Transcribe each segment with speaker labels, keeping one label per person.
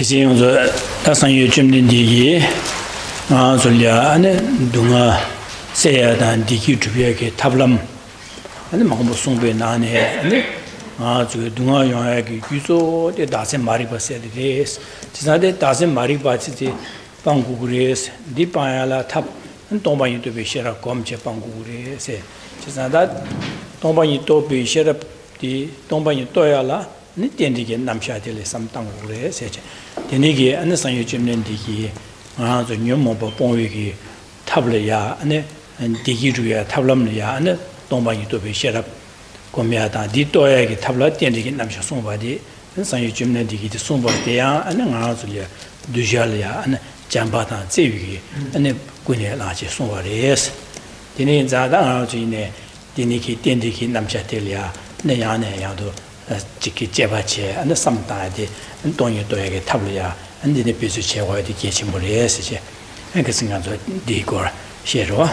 Speaker 1: Kissing the Tasan Jim Digi, Zulia, and Dunga, Sayad and Diki to be a tablam, and the Mahmusumbe Nane, and Dunga Yuzo, the dozen Mariba said it is. Tis not a dozen Mariba city, Pangugures, Dipayala tap, and Tomba you to be share a comche Pangugure, say. Tis not that Tomba you to be share up the Tomba you toyala. Nitendiki Namshatili some Tangure, such Denigi and the San Jimendiki, the new mobile Ponwiki, Tablaya, and Digiria, Tablamia, and Tomba to be shut up. Comiata, Ditoya, Tabla, Tendiki Namsha somebody, and San Jimendiki, the Sumba Dea, and then Azulia, Dujalia, and Jambata, Ziviki, and the Guinea Lachi somebody, yes. Dini Zada, Diniki, Tendiki Namshatelia, Nayane Yado. Jiki Jevache and the Samtadi and Donny Doyag Tablia and the Pizuche or the Geshe and Kissing out the Digor Shero.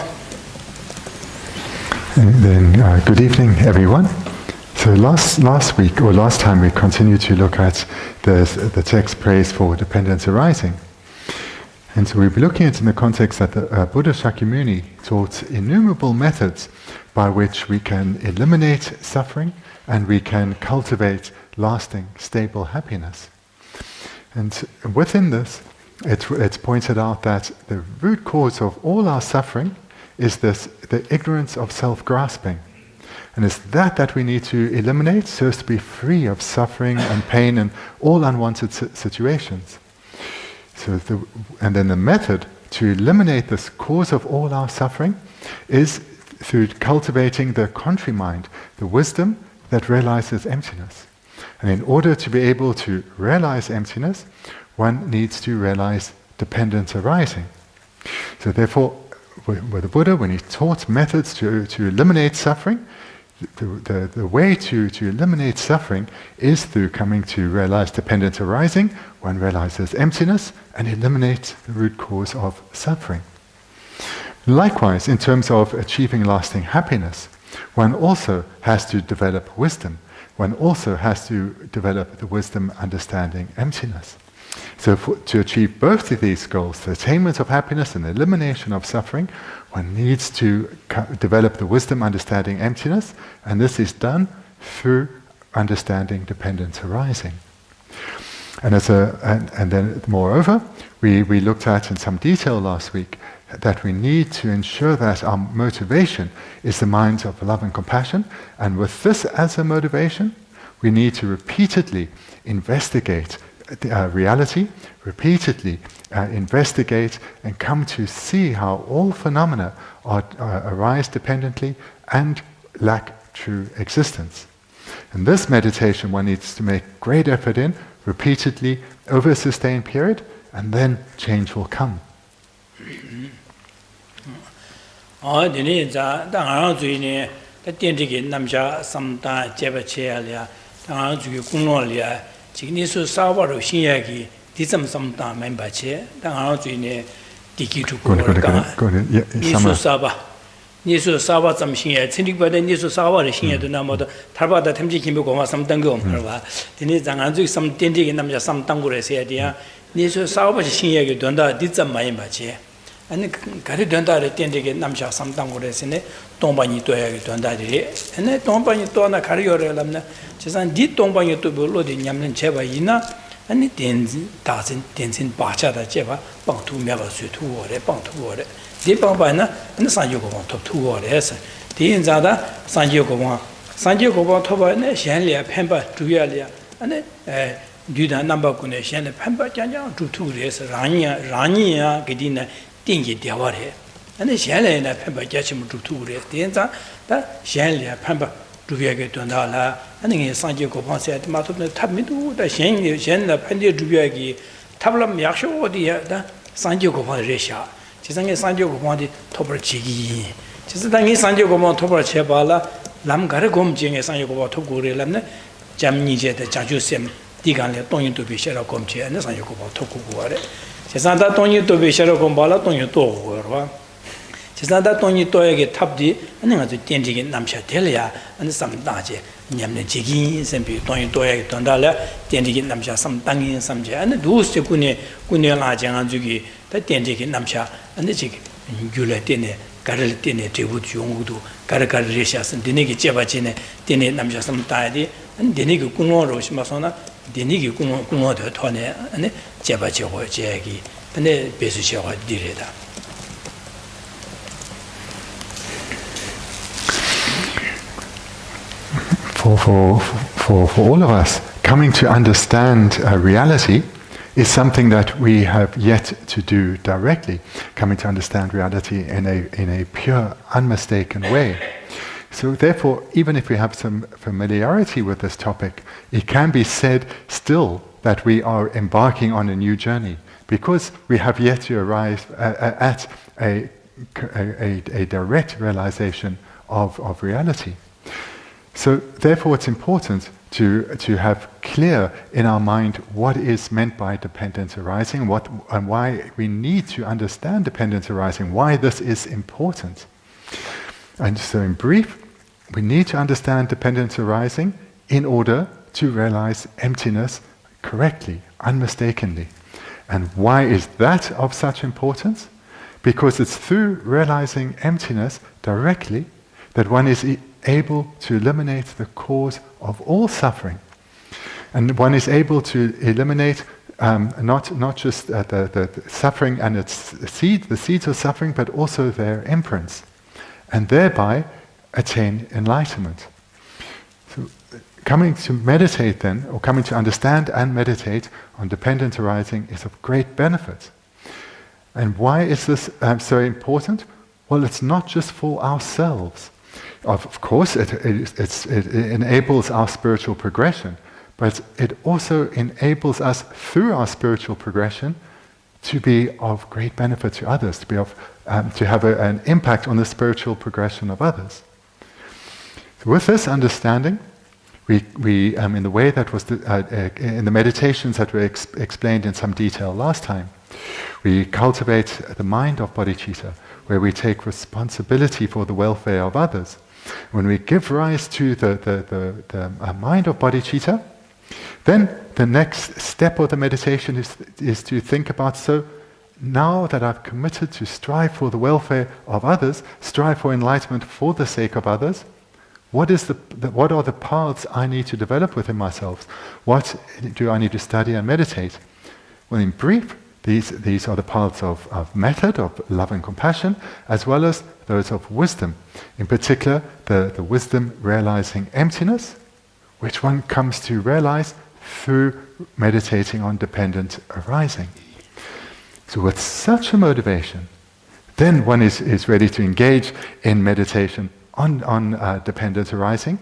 Speaker 2: Then good evening, everyone. So last week or last time we continued to look at the text Praise for Dependence Arising. And so we'll be looking at it in the context that the Buddha Shakyamuni taught innumerable methods by which we can eliminate suffering and we can cultivate lasting, stable happiness. And within this, it's pointed out that the root cause of all our suffering is the ignorance of self-grasping. And it's that we need to eliminate so as to be free of suffering and pain and all unwanted situations. And then the method to eliminate this cause of all our suffering is through cultivating the contrary mind, the wisdom that realizes emptiness. And in order to be able to realize emptiness, one needs to realize dependence arising. So therefore, with the Buddha, when he taught methods to eliminate suffering, the way to eliminate suffering is through coming to realize dependence arising. One realizes emptiness and eliminates the root cause of suffering. Likewise, in terms of achieving lasting happiness, one also has to develop wisdom. One also has to develop the wisdom understanding emptiness. So to achieve both of these goals, the attainment of happiness and the elimination of suffering, one needs to develop the wisdom understanding emptiness, and this is done through understanding dependence arising. And then moreover, we looked at in some detail last week that we need to ensure that our motivation is the mind of love and compassion, and with this as a motivation, we need to repeatedly investigate reality, repeatedly investigate and come to see how all phenomena arise dependently and lack true existence. And this meditation one needs to make great effort in, repeatedly, over a sustained period, and then change will come.
Speaker 1: Nisu Sawaru Shinyaki, Disam Samta Membache, Dangajuine, Diki to Nisu Saba. Nisu Sawa some Shinya, Tindik by the Nisu Sawa, Shinya to Namoda, Tarba, the Temji Kimbo, some Tango, Tinizangazu, some Tindik and Namja, some Tangure Sadia, Nisu Sawa Shinya, Donda, did some Mayambache. And Caridonda, the Tindik and Namja, some Tangure Sene, Tombani to Donda, and then Tombani Tona Carrior Lamna. Just did Tomba to be loaded Yamlin Cheva Yina, and it doesn't dance in Bacha that Cheva, Bang to Meva Sutu or a Bang to order. Dipambana and the San Yoko top 2 orders. The Inzada, San Yoko Toba, and Shanlia, Pemba, Julia, and Duda number Guneshan, Pemba Janja, to 2 days, Rania, Gedina, Dingy Diaware, and the Shanlia and Pemba Jachim to 2 days. The Inza, that Shanlia, Pemba. Dundala, and in San Diego said, Mato Tamidu, the Shen, the Pendia Dubiagi, Tablam Yaksho, the San Diego Resha. Chisang San Diego wanted Topper Chigi. Chisang San Diego Topper Chebala, Lam Garagom Jing, San Diego Toguri Lamne, Jamnije, the Jajusem, Digan, Tony to be Shero Comche, and the San Diego Tokuare. Chisanda Tony to be Shero Combala, Tony to 지난다 돈이 또에게 탑디 아니가 저 땡지게 남샤 될이야 아니 삼다제 냠네 지기 셈비 돈이 또에게 돈달래 땡지게 남샤 삼당이 삼제 아니 두스 군에라 장한 주기 다 땡지게 남샤 아니 지기 귤에 때네 가를 때네 대부 중국도 가르가르시아선 되네게 제바지네 때네 남샤 삼다야디 아니 되네게 군어로 심마서나 되네게 군어도 토네 아니 제바지고 제기 근데 배수시와 디레다
Speaker 2: For all of us, coming to understand reality is something that we have yet to do directly. Coming to understand reality in a pure, unmistaken way. So therefore, even if we have some familiarity with this topic, it can be said still that we are embarking on a new journey, because we have yet to arrive at a direct realization of reality. So therefore it's important to have clear in our mind what is meant by dependent arising, and why we need to understand dependent arising, why this is important. And so in brief, we need to understand dependent arising in order to realize emptiness correctly, unmistakenly. And why is that of such importance? Because it's through realizing emptiness directly that one is able to eliminate the cause of all suffering. And one is able to eliminate not just the suffering and the seeds of suffering, but also their imprints, and thereby attain enlightenment. So coming to meditate then, or coming to understand and meditate on dependent arising is of great benefit. And why is this so important? Well, it's not just for ourselves. Of course, it enables our spiritual progression, but it also enables us through our spiritual progression to be of great benefit to others, to have an impact on the spiritual progression of others. So with this understanding, we in the way that was in the meditations that were explained in some detail last time, we cultivate the mind of bodhicitta, where we take responsibility for the welfare of others. When we give rise to the mind of bodhicitta, then the next step of the meditation is to think about, so now that I've committed to strive for the welfare of others, strive for enlightenment for the sake of others, what are the paths I need to develop within myself? What do I need to study and meditate? Well, in brief, these are the paths of method, of love and compassion, as well as those of wisdom. In particular, the wisdom realizing emptiness, which one comes to realize through meditating on dependent arising. So with such a motivation, then one is ready to engage in meditation on dependent arising,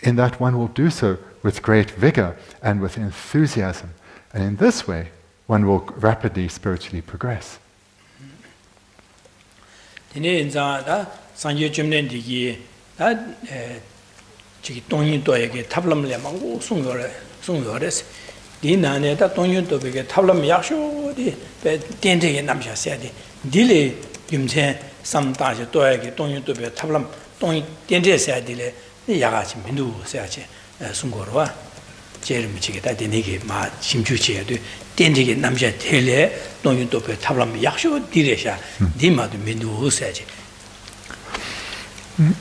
Speaker 2: in that one will do so with great vigor and with enthusiasm. And in this way, one will rapidly spiritually progress.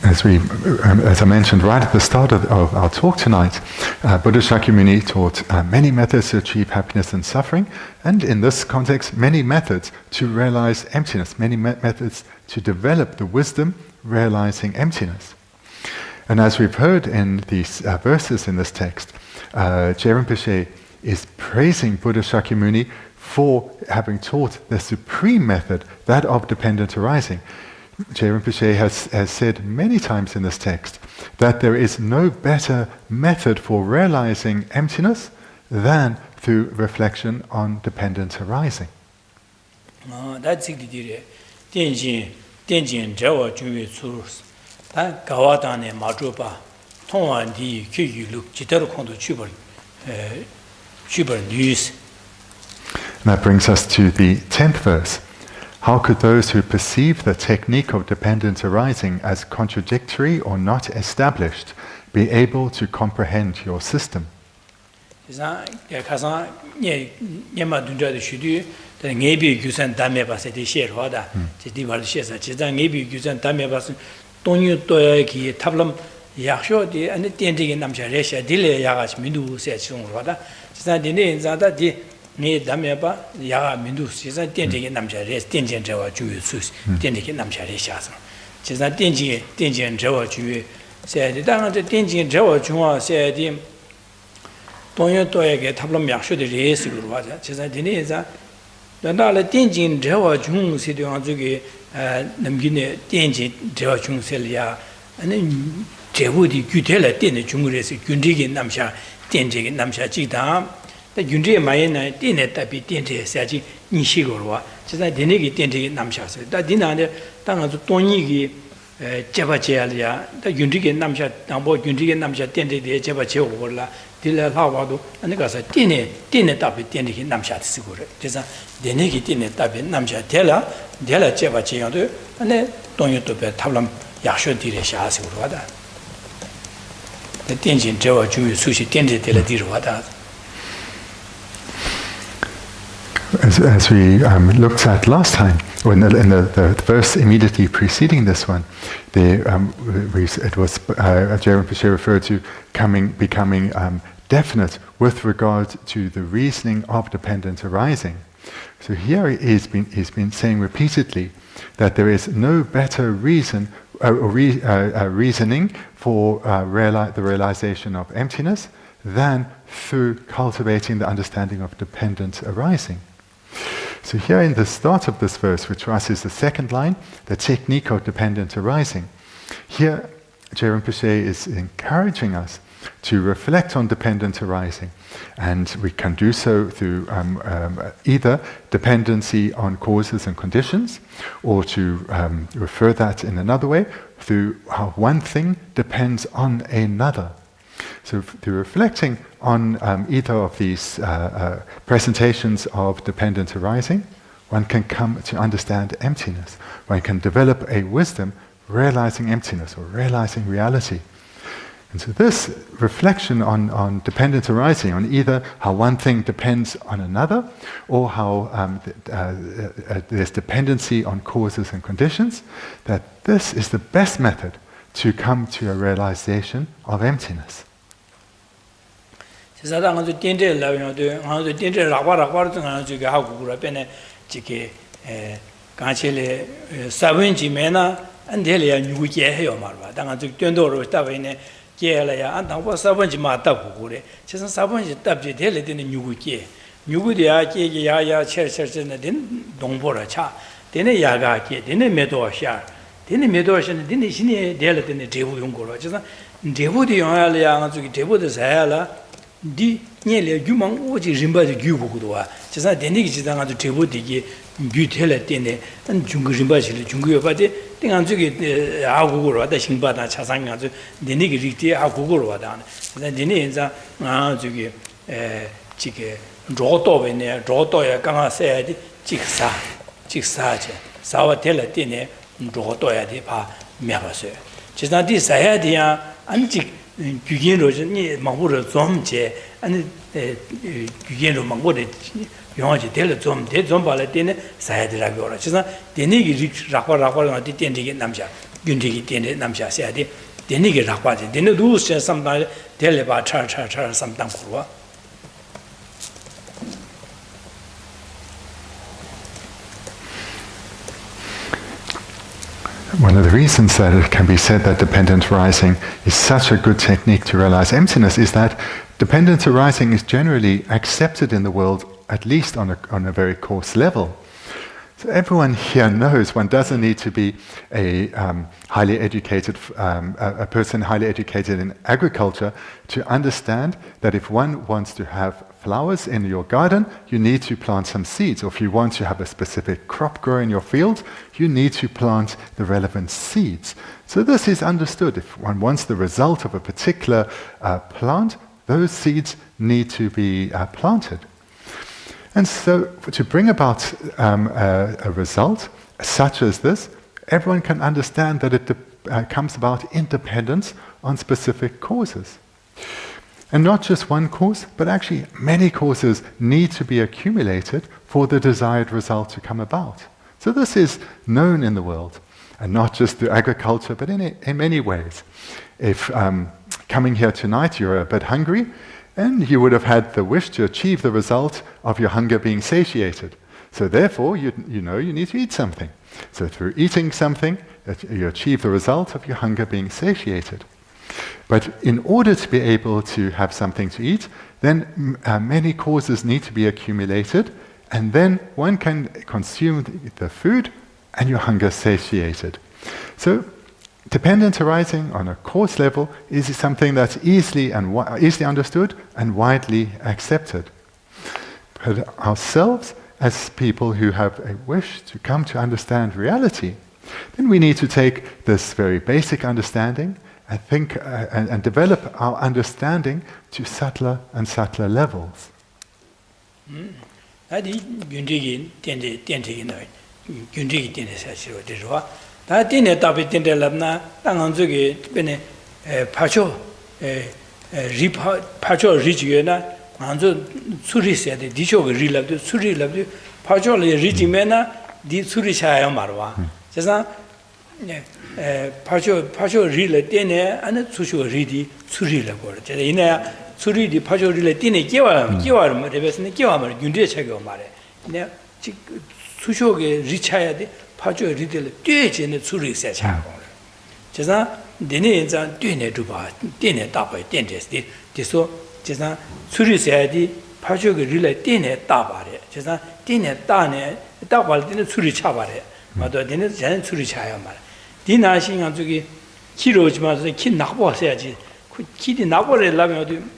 Speaker 2: As I mentioned right at the start of our talk tonight, Buddha Shakyamuni taught many methods to achieve happiness and suffering, and in this context, many methods to realize emptiness, many methods to develop the wisdom realizing emptiness. And as we've heard in these verses in this text, Je Rinpoche is praising Buddha Shakyamuni for having taught the supreme method, that of dependent arising. Je Rinpoche has said many times in this text that there is no better method for realizing emptiness than through reflection on dependent arising.
Speaker 1: That's it.
Speaker 2: And that brings us to the 10th verse. how could those who perceive the technique of dependent arising as contradictory or not established be able to comprehend your system?
Speaker 1: ne dameba ya mindu sisa tenjin namja res tenjin jawa juyu sus tenjin namja res shasa sisa tenjin jawa juyu se de dang de tenjin jawa juwa se de 동요 도에게 탑람 약속의 레스로 와자 제가 되네자 나를 tenjin jawa 중 세대와 저기 남기네 tenjin jawa 중셀이야 아니 제부디 규텔에 때는 중국에서 군직이 남샤 tenjin 남샤 지다 윤리의 마에는 띠네 답이 띠네 사지 니시고로 제가 되네기 띠네 남샤서 다 디나데 당아도 돈이기 제바제알이야 다 윤리의 남샤 당보 윤리의 남샤 띠네 제바제오고라 딜라 하와도 아니 가서 띠네 답이 띠네 남샤 쓰고래 그래서 되네기 띠네 답이 남샤 델라 제바제야도 아니 돈유도 배 탑람 약속들이 샤스고로 와다 텐진 제와 주의 수시 띠네 델라 디로 와다
Speaker 2: As we looked at last time, or in the verse immediately preceding this one, it was Jerome Pesce referred to becoming definite with regard to the reasoning of dependent arising. So here he's been saying repeatedly that there is no better reasoning for the realization of emptiness than through cultivating the understanding of dependent arising. So here in the start of this verse, which for us is the second line, the technique of dependent arising, here Jerome Pesce is encouraging us to reflect on dependent arising, and we can do so through either dependency on causes and conditions, or to refer that in another way, through how one thing depends on another. So through reflecting on either of these presentations of dependent arising, one can come to understand emptiness. One can develop a wisdom realizing emptiness or realizing reality. And so this reflection on dependent arising, on either how one thing depends on another, or how there's dependency on causes and conditions, that this is the best method to come to a realization of emptiness.
Speaker 1: 제가 아주 딘데 라면도 아주 딘데 라과라과도 아주 하고 그러면은 지게 간체레 사원지메나 안델이야 누구게 해요 말봐. 당아주 된도로 따베네 게라야 안당고 사원지 맞다고 그래. 제가 사원지 답지 될래 되는 누구게 누구디야 게게야야 쳇쳇는 된 동보라 차 되네 야가게 되네 메도샤 되네 메도샤는 되네 신이 될래 되네 대부 용거로. 제가 대부디 용할이야 아주 대부도 사야라 디 녀레 규망 오지 림바지 규고도와 제가 데니기 지당아도 대보디기 규텔에 때네 안 중국 림바지를 중국에 바데 땡안주기 아고고로 와다 신바다 차상가서 데니기 리티 아고고로 와다 제가 데니 인자 아 저기 지게 로도베네 로도에 강아서야지 직사제 사와텔에 때네 로도야 돼봐 매봐서 제가 디 사야디야 안직 규견로니 망고를 좀제 아니 규견로 망고를 용하지 될 좀 대좀 발에 때는 사야들라고 그러. 그래서 데니기 라과라과가 되는게 남자 윤리기 되는 남자 해야지 데니기 라과지 되는 루스 삼단 될바 차차차 삼단 구로.
Speaker 2: One of the reasons that it can be said that dependent arising is such a good technique to realize emptiness is that dependent arising is generally accepted in the world, at least on a very coarse level. So everyone here knows one doesn't need to be a highly educated, a person highly educated in agriculture to understand that if one wants to have flowers in your garden, you need to plant some seeds. Or if you want to have a specific crop grow in your field, you need to plant the relevant seeds. So this is understood. If one wants the result of a particular plant, those seeds need to be planted. And so to bring about a result such as this, everyone can understand that it comes about independence on specific causes. And not just one cause, but actually many causes need to be accumulated for the desired result to come about. So this is known in the world, and not just through agriculture, but in many ways. If coming here tonight you're a bit hungry, and you would have had the wish to achieve the result of your hunger being satiated. So therefore, you know you need to eat something. So through eating something, you achieve the result of your hunger being satiated. But in order to be able to have something to eat, then many causes need to be accumulated, and then one can consume the food and your hunger satiated. So dependence arising on a cause level is something that's easily understood and widely accepted. But ourselves, as people who have a wish to come to understand reality, then we need to take this very basic understanding and think and develop our understanding to subtler and subtler levels.
Speaker 1: 다 띠네 답이 띠들랍나 땅한 쪽에 bên 파초 파초 리지에나 안저 수리세데 디초가 리랍도 수리랍도 파초를 리지메나 디 수리샤야 말와 그래서 파초 리를 띠네 안에 수쇼 리디 수리라고 그러죠 이내 수리디 파초 리를 띠네 끼와를 뭐 레베스네 끼와면 윤제 책이 말해 네 수쇼게 리차야 돼 파조 리들 뛰지는 수리세 차고 제가 내내 자 뛰네 두바 뛰네 답에 뛰는데 뒤서 제가 수리세야디 파조게 리를 뛰네 답아래 제가 뛰네 따네 답할 때는 수리 차바래 맞아 되는 전 수리 차야 말 디나신 저기 키로지마서 키 낙보셔야지 키디 낙보를 하면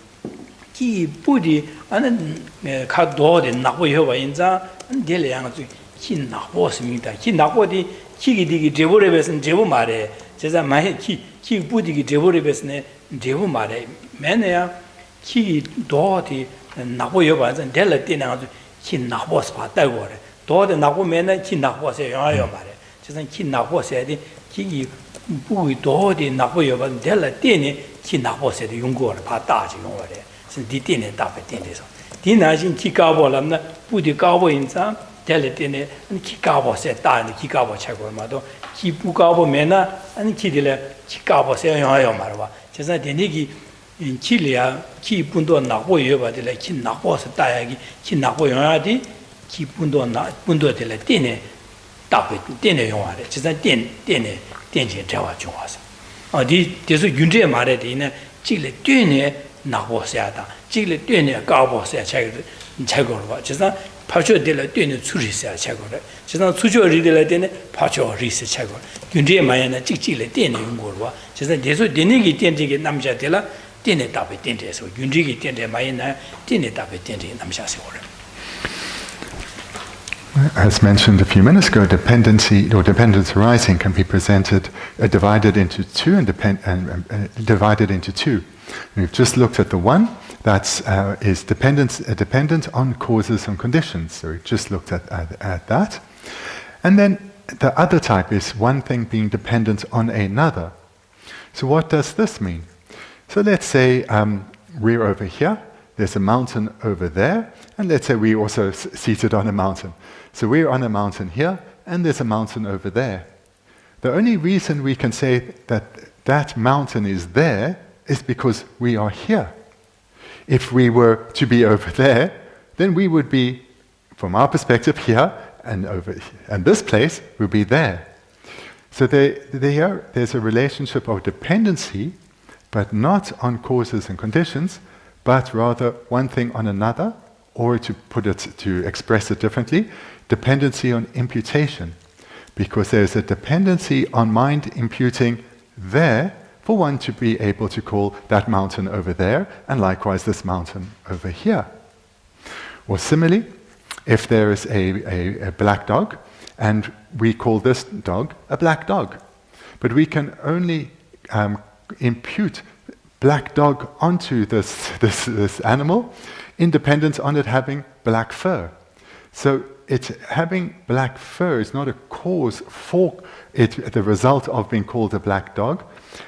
Speaker 1: 키 뿌디 아는 가도데 낙보여 봐 인자 델량 저기 키 낙보습니다. 키 낙보디 키기디기 제보레베스는 제보 말해. 제가 많이 키 뿌디기 제보레베스네 제보 말해. 매내야 키 도디 낙보여 봐서 델라 때나 가지고 키 낙보스 봤다고 그래. 도디 낙보 매내 키 낙보세 영화여 말해. 제가 키 낙보세야 돼. 키 뿌이 도디 낙보여 봐 델라 때니 키 낙보세도 용거를 봤다 지금 그래. 디 때네 답에 때내서. 디 나신 키 가보람나 뿌디 가보 인자 텔레티네 키가보세 따니 키가보 차고마도 키부가보 메나 아니 키딜레 키가보세 영화요 말봐 제가 되니기 키리아 키분도 나고 여바들레 키 나고서 따야기 키 나고 영화디 키분도 나 분도들레 띠네 답에 띠네 영화래 제가 띠네 띠제 대화 중화서 어디 계속 윤제 말에 되는 찌레 띠네 나고서야다 찌레 띠네 가보세 차고로 봐 제가 파초 될 때는 수리세야 차고래. 지난 수조리 될 때는 파초 리세 차고. 윤제 마야나 찍찍을 때는 용거로 와. 지난 계속 되는게 된지게 남자들라 때는 답이 된대서 윤제기 된대 마야나 때는 답이 된대 남자세요.
Speaker 2: As mentioned a few minutes ago, dependency or dependence arising can be presented divided into two and divided into two. We've just looked at the one that is dependent on causes and conditions. So we've just looked at that. And then the other type is one thing being dependent on another. So what does this mean? So let's say we're over here, there's a mountain over there, and let's say we're also seated on a mountain. So we're on a mountain here, and there's a mountain over there. The only reason we can say that that mountain is there is because we are here. If we were to be over there, then we would be, from our perspective, here, and over here, and this place would be there. So there's a relationship of dependency, but not on causes and conditions, but rather one thing on another, or to express it differently, dependency on imputation. Because there's a dependency on mind imputing there for one to be able to call that mountain over there, and likewise this mountain over here. Or similarly, if there is a black dog, and we call this dog a black dog, but we can only impute black dog onto this animal, independent on it having black fur. So having black fur is not a cause for it, the result of being called a black dog,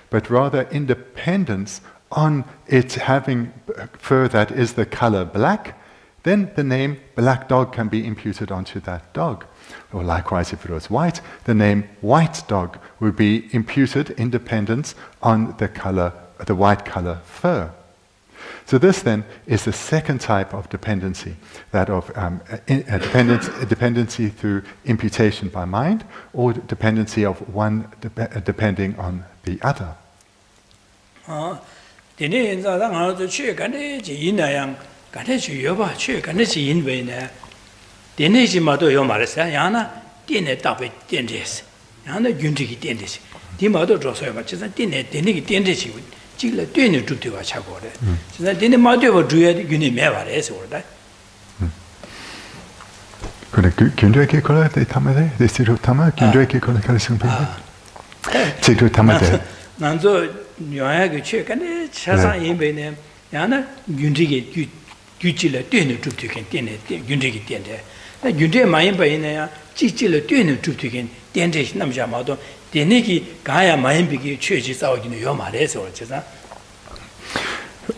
Speaker 2: but rather independence on it having fur that is the color black. Then the name black dog can be imputed onto that dog. Or likewise, if it was white, the name white dog would be imputed independence on the color, the white color fur. So this then is the second type of dependency, that of dependency through imputation by mind, or dependency of one depending on the other.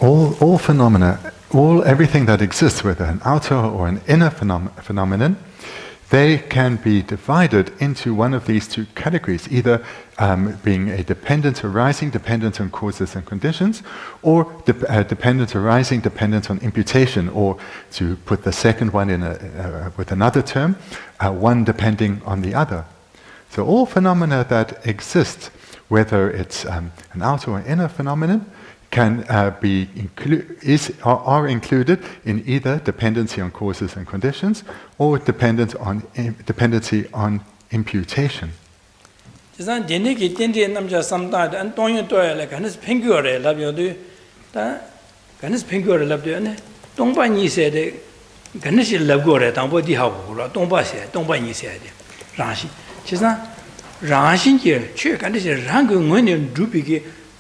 Speaker 2: All phenomena, everything that exists, whether an outer or an inner phenomenon, they can be divided into one of these two categories, either being a dependent arising, dependent on causes and conditions, or dependent arising, dependent on imputation, or to put the second one in with another term, one depending on the other. So all phenomena that exist, whether it's an outer or inner phenomenon, can are included in either dependency on causes and conditions or dependency on imputation.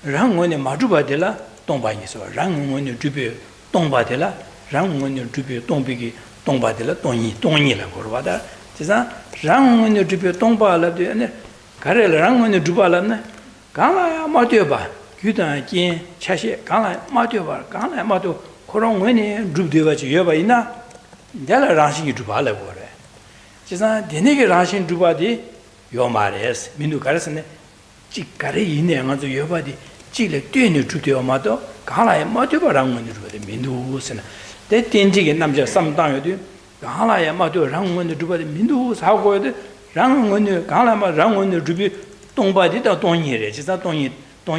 Speaker 1: Rangone Maduba de la Tomba Yiso, Rangone Dubu, Tomba de la, Rangone Dubu, Tombigi, Tomba de la Tony la Corvada, Tisa, Rangone Dubu, Tomba la de Carel, Rangone Dubalana, Gala Matuba, Gudan, Kin, Chashi, Gala Matuba, Gala Matu, Corongwene, Duba Yobaina, Della Rashi Dubala Gore. Tisa, Denegi Rashin Dubadi, Yomares, Minukarasane. Chikare in and the Yobadi, Chile, Tunu to Amato, Kala, Matubarang, the Mindus, and they tinting and Namja sometime you do. Kala, Matu, Rang when the Duba, the Mindus, how good, Rang when you Kalama, Rang when you do Tomba did not on here, it's not only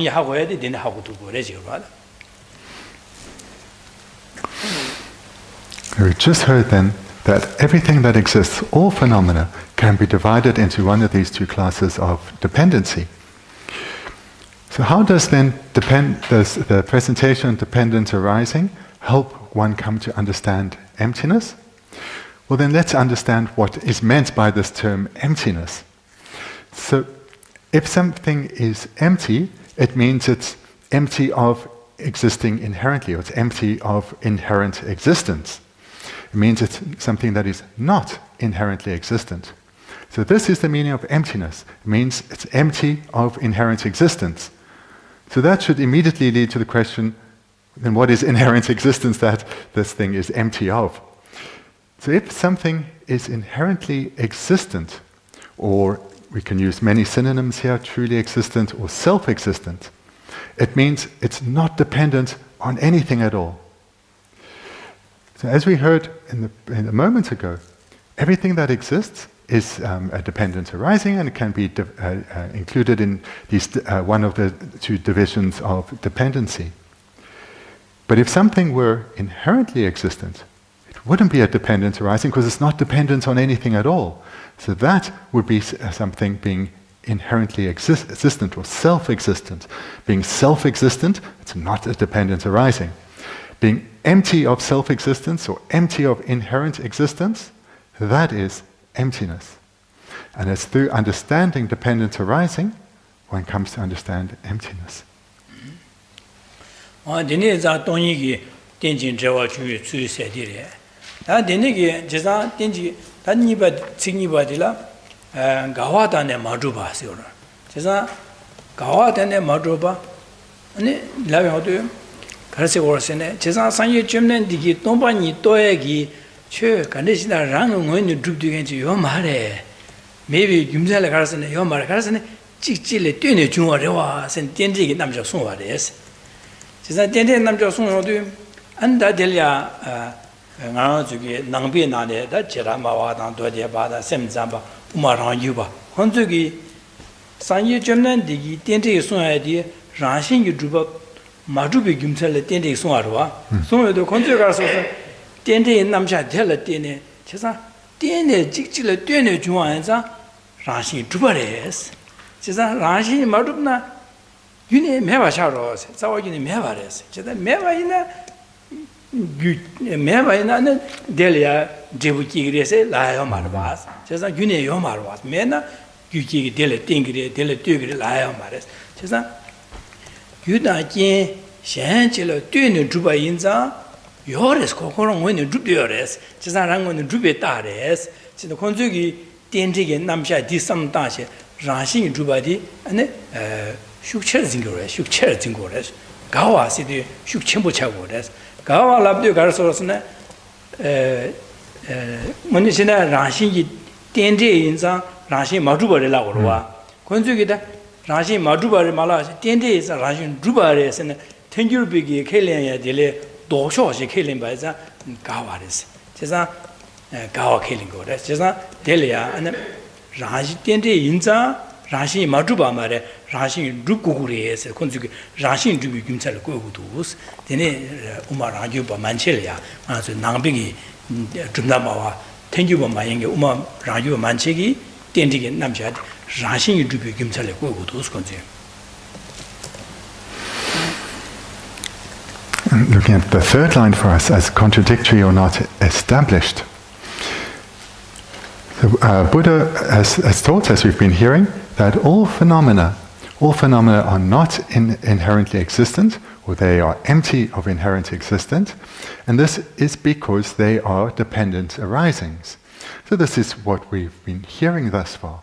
Speaker 1: how I didn't have to go, as you rather.
Speaker 2: We just heard then that everything that exists, all phenomena, can be divided into one of these two classes of dependency. So how does then the presentation dependent arising help one come to understand emptiness? Well, then let's understand what is meant by this term emptiness. So if something is empty, it means it's empty of existing inherently, or it's empty of inherent existence. It means it's something that is not inherently existent. So this is the meaning of emptiness. It means it's empty of inherent existence. So that should immediately lead to the question, then what is inherent existence that this thing is empty of? So if something is inherently existent, or we can use many synonyms here, truly existent or self-existent, it means it's not dependent on anything at all. So as we heard in a moment ago, everything that exists is a dependent arising, and it can be included in these one of the two divisions of dependency. But if something were inherently existent, it wouldn't be a dependent arising because it's not dependent on anything at all. So that would be something being inherently existent or self-existent. Being self-existent, it's not a dependent arising. Being empty of self-existence or empty of inherent existence, that is emptiness. And it's through understanding dependent arising one comes to understand emptiness.
Speaker 1: 다 되네게 제사 된지 단니바 칭니바디라 가와다네 마주바세요. 제사 가와다네 마주바 아니 라베어도 그래서 그러세네 제사 상에 좀는 디기 동반이 또에기 최 간데시나 랑은 죽되게 요 말에 매비 김살에 가서네 요 말에 가서네 찍찍레 뛰네 중어래와 선 덴지게 남자 송와레스 제사 덴데 남자 송어도 안다델야 nga zugi nangbi nane da jira mawa dang doje ba da sem zamba uma rang yu ba honzu gi sanye jomnan digi tente song ya di rang xin gi juba ma ju bi gyum chale tente song a ro song yo do honzu ga so tente nam sha de le tene chesa tene jik jik le tene ju wa za rang xin juba res chesa rang xin ma ju na yune me ba sha ro za wa yune me ba res chesa me ba ina 매바이나는 델리아 제부기그레세 라요 말바스 제가 균에요 말바스 매나 규기기 델레 띵그레 델레 뛰그레 라요 말스 제가 유다진 셴질로 뛰는 주바 인자 요레스 코코는 원은 주비요레스 제가 랑원은 주비 따레스 진짜 건조기 덴지게 남샤 디삼다시 라신 주바디 아니 슈처 징고레 슈처 징고레스 가와시디 슈첨부 차고레스 가와 랍도 가르소스네 문이시나 라신이 덴데 인자 라신 마주버리라고 그러와 건조기다 라신 마주버리 말아 덴데에서 라신 주바레스네 텐규르비기 켈렌야 딜레 도쇼시 켈렌 바자 가와레스 제가 가와 켈린 거래 제가 델리아 아니 라신 덴데 인자 라신 마주바 말에 라신 루구구리에서 건조기 라신 주비 김찰을 꼬고도스 되네 우마 라주바 만체야 아주 낭비기 좀나마와 땡큐바 마행게 우마 라주바 만체기 땡디게 남샤 라신 주비 김찰을 꼬고도스 건조.
Speaker 2: Looking at the third line for us as contradictory or not established. The Buddha has taught, as we've been hearing, that all phenomena are not inherently existent, or they are empty of inherent existence, and this is because they are dependent arisings. So this is what we've been hearing thus far.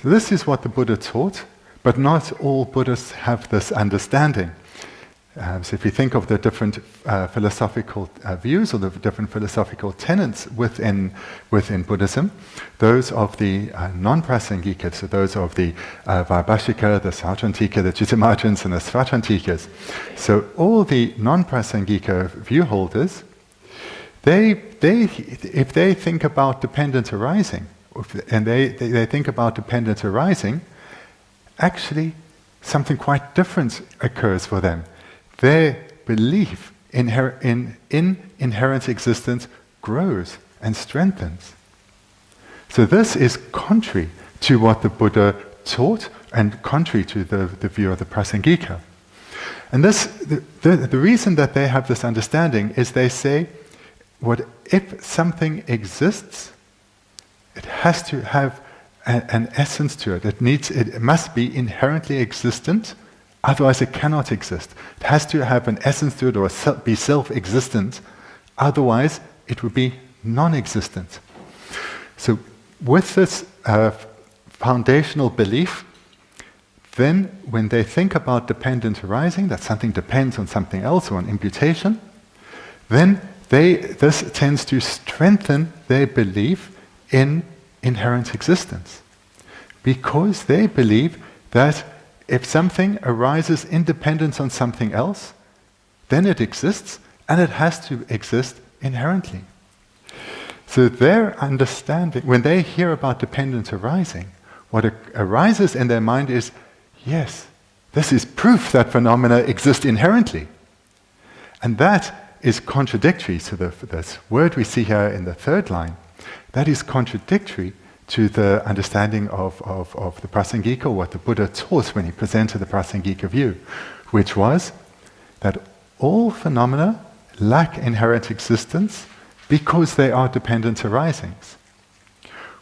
Speaker 2: So this is what the Buddha taught, but not all Buddhists have this understanding. So if you think of the different philosophical views or the different philosophical tenets within Buddhism, those of the non-prasangikas, so those of the Vaibhashika, the Sautrantika, the Chittamarjans, and the Svatrantikas. So all the non-prasangika view holders, if they think about dependent arising, and they think about dependent arising, actually something quite different occurs for them. Their belief in inherent existence grows and strengthens. So this is contrary to what the Buddha taught and contrary to the view of the Prasangika. And the reason that they have this understanding is they say, if something exists, it has to have an essence to it. It must be inherently existent. Otherwise it cannot exist. It has to have an essence to it or be self-existent. Otherwise it would be non-existent. So with this foundational belief, then when they think about dependent arising, that something depends on something else or on imputation, then this tends to strengthen their belief in inherent existence. Because they believe that if something arises in dependence on something else, then it exists, and it has to exist inherently. So their understanding, when they hear about dependent arising, what arises in their mind is, yes, this is proof that phenomena exist inherently. And that is contradictory to this word we see here in the third line. That is contradictory to the understanding of the Prasangika, what the Buddha taught when he presented the Prasangika view, which was that all phenomena lack inherent existence because they are dependent arisings.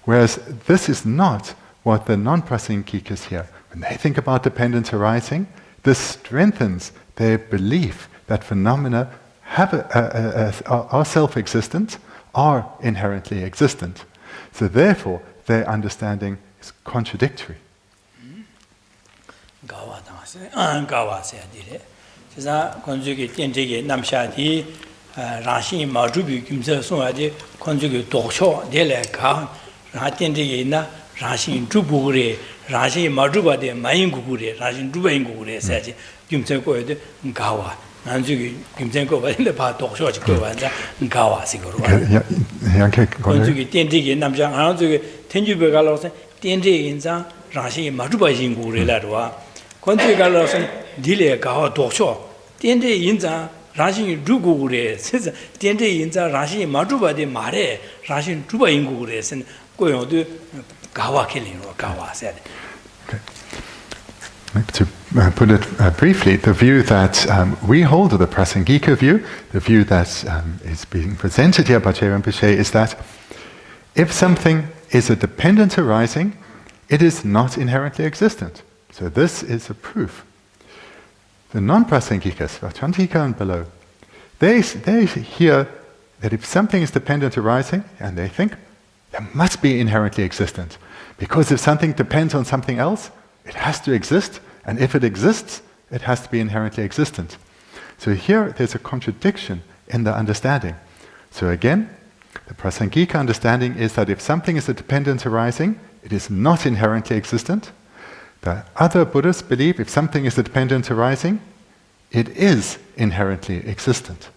Speaker 2: Whereas this is not what the non-Prasangikas hear. When they think about dependent arising, this strengthens their belief that phenomena are self-existent, are inherently existent. So therefore, their understanding is contradictory. To put it briefly, the view that we hold, or the Prasangika view, the view that is being presented here by J. Rinpoche, is that if something is a dependent arising, it is not inherently existent. So this is a proof. The non-Prasangikas, Vajrantika and below, they hear that if something is dependent arising, and they think, there must be inherently existent. Because if something depends on something else, it has to exist, and if it exists, it has to be inherently existent. So here there's a contradiction in the understanding. So again, the Prasangika understanding is that if something is a dependent arising, it is not inherently existent. The other Buddhists believe if something is a dependent arising, it is inherently existent.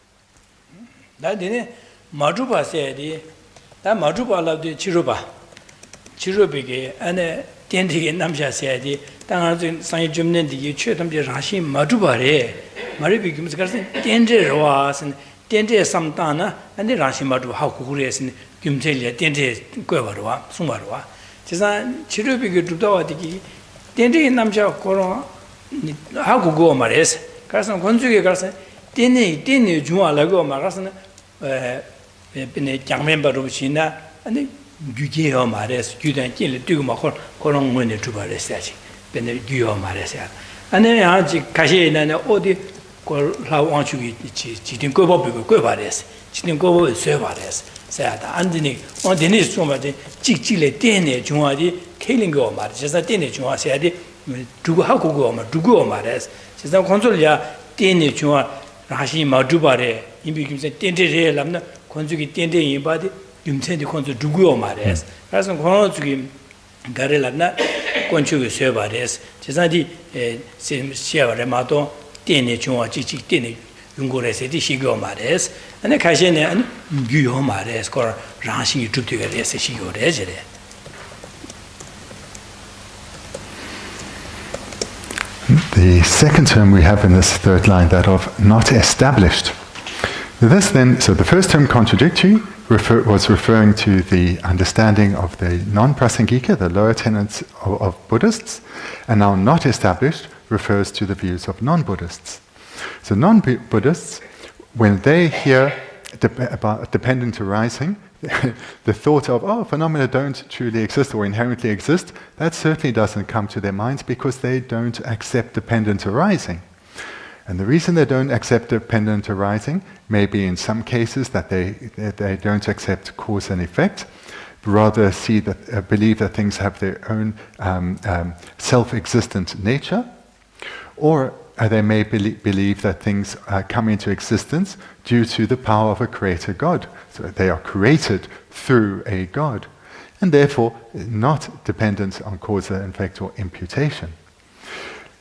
Speaker 1: Tendige namsha sayadi, Tangan Sang Jumnen, the Chetam de Rashim Madubare, Maribi Gumskarsan, Tende Roas, and Tende Samtana, and the Rashimadu Hakures and Gumtelia, Tende Guevarua, Sumarua. Chizan Chirubi Dudawati, Tende Namsha Koron, Hakugo Mares, Carson Conjuga Garson, Tene Jua Lago Marasan, young member of China, and the Guyo Mares, Judan Kill, Dugma, Coron Winnie to Bares, Ben Guyo Mares. And then Haji Kashi and Odi, how want you cheating go up with Guevares, cheating go with Servares, said Anthony, on the next woman, Chile, Tene, Juadi, killing go Mares, just a Tene Jua said, to Hakugo, to go Mares, says the Consolia, Tene Jua, Rashi Madubare, he becomes a Tente Lamna, conjugate Tente in body. Intend to contribute Mares. As a conjugate Garelana, contribute Servares, Cesadi, Sierra Remato, Tene Chua Chichi, Tene, Ungores, Shigo Mares, and the Kashin and Guyo Mares, or Ranching to together as a Shigo Regere.
Speaker 2: The second term we have in this third line, that of not established. This then, so the first term contradictory was referring to the understanding of the non-Prasangika, the lower tenets of Buddhists, and now not established refers to the views of non-Buddhists. So non-Buddhists, when they hear about dependent arising, the thought of, phenomena don't truly exist or inherently exist, that certainly doesn't come to their minds because they don't accept dependent arising. And the reason they don't accept dependent arising may be in some cases that they don't accept cause and effect, but rather believe that things have their own self-existent nature, or they may believe that things come into existence due to the power of a creator God. So they are created through a God, and therefore not dependent on cause and effect or imputation.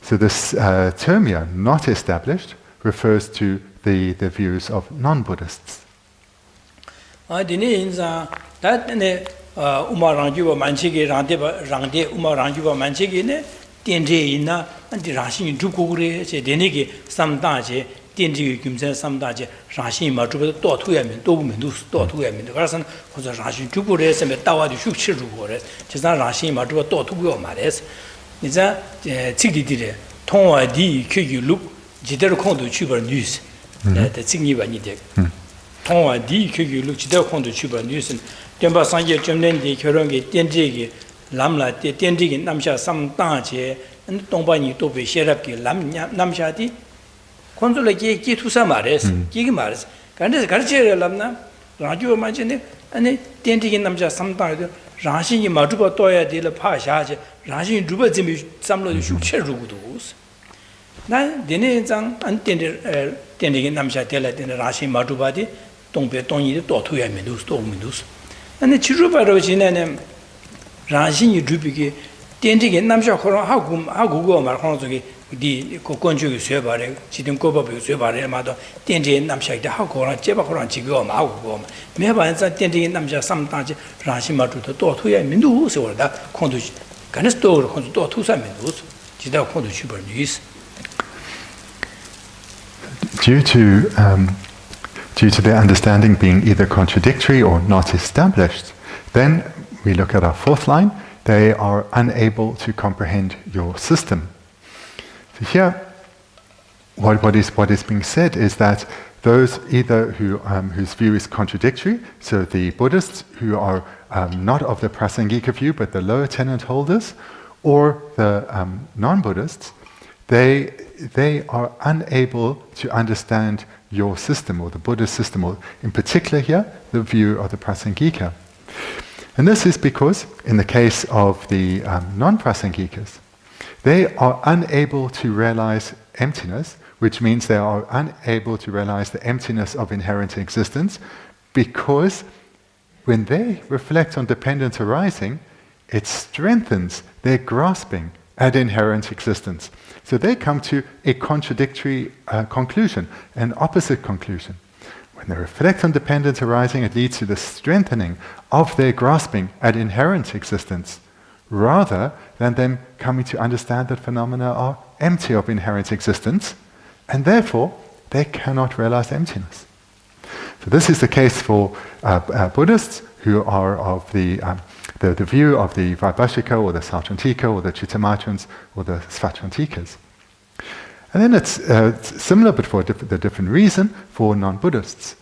Speaker 2: So this term here, not established, refers to the views of non-Buddhists.
Speaker 1: Niza Tigidire, Tonga di Kyugu look, Jidder Kondo Chuber news, the Tigniva Nidek. Tonga di Kyugu look, Jidder Kondo Chuber news, and Demba Sanje Jumnendi, Kurongi, Tendigi, Lamla, Tendigi, Namsha, some Tanche, and Tombani Topi, Sherapki, Namshati, Consola Ki to Samares, Gigimares, Garcia Lamna, 라디오 마치네 아니 덴티긴 남자 삼다도 라신이 마주바 떠야 될 파샤지 라신 루바 짐이 삼로 슈체 루구도스 난 데네장 안 덴티긴 남자 될라 덴 라신 마주바디 동배 동이도 또 투야 민도스 또 민도스 아니 지루바로 지내는 라신이 루비기 덴티긴 남자 코로 하고 말하는 저기 디 고건주의 쇠바래 지금 고법의 쇠바래 마도 덴지 남샤이다 하고랑 제바고랑 지고 마고 매반자 덴지 남샤 삼다지 라시마주도 또 투야 민도 세월다 콘도 간스도 콘도 또 투사 민도 지다 콘도 슈버 뉴스
Speaker 2: due to their understanding being either contradictory or not established, then we look at our fourth line, they are unable to comprehend your system. So here, what is being said is that those either whose view is contradictory, so the Buddhists who are not of the Prasangika view but the lower tenet holders, or the non-Buddhists, they are unable to understand your system or the Buddhist system, or in particular here, the view of the Prasangika. And this is because, in the case of the non-Prasangikas, they are unable to realize emptiness, which means they are unable to realize the emptiness of inherent existence, because when they reflect on dependent arising, it strengthens their grasping at inherent existence. So they come to a contradictory conclusion, an opposite conclusion. When they reflect on dependent arising, it leads to the strengthening of their grasping at inherent existence, rather than them coming to understand that phenomena are empty of inherent existence, and therefore they cannot realize emptiness. So this is the case for Buddhists who are of the view of the Vaibhashika or the Sautrantika or the Chittamatrans or the Svatrantikas. And then it's similar but for the different reason for non-Buddhists.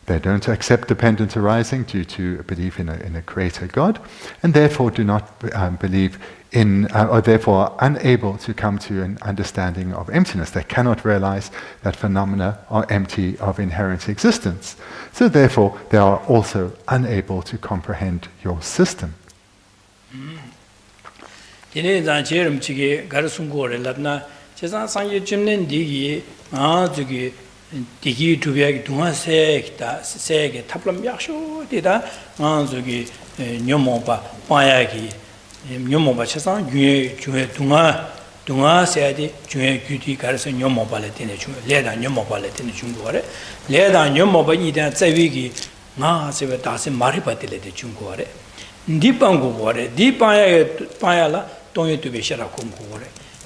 Speaker 2: They don't accept dependent arising due to a belief in a creator God, and therefore do not believe in, or therefore are unable to come to an understanding of emptiness. They cannot realize that phenomena are empty of inherent existence. So therefore they are also unable to comprehend your system.
Speaker 1: 디기 두비하기 동화세기다 세게 탑람 약쇼디다 저기 녀모바 빠야기 녀모바 세상 유에 주에 동화세야디 주에 규디 가르서 녀모바래 되네 중 레다 녀모바래 되네 중국어래 레다 녀모바 이다 자위기 나 세베 다세 마리바들레 되 중국어래 니방국어래 니빠야라 동에 두비셔라 공국어래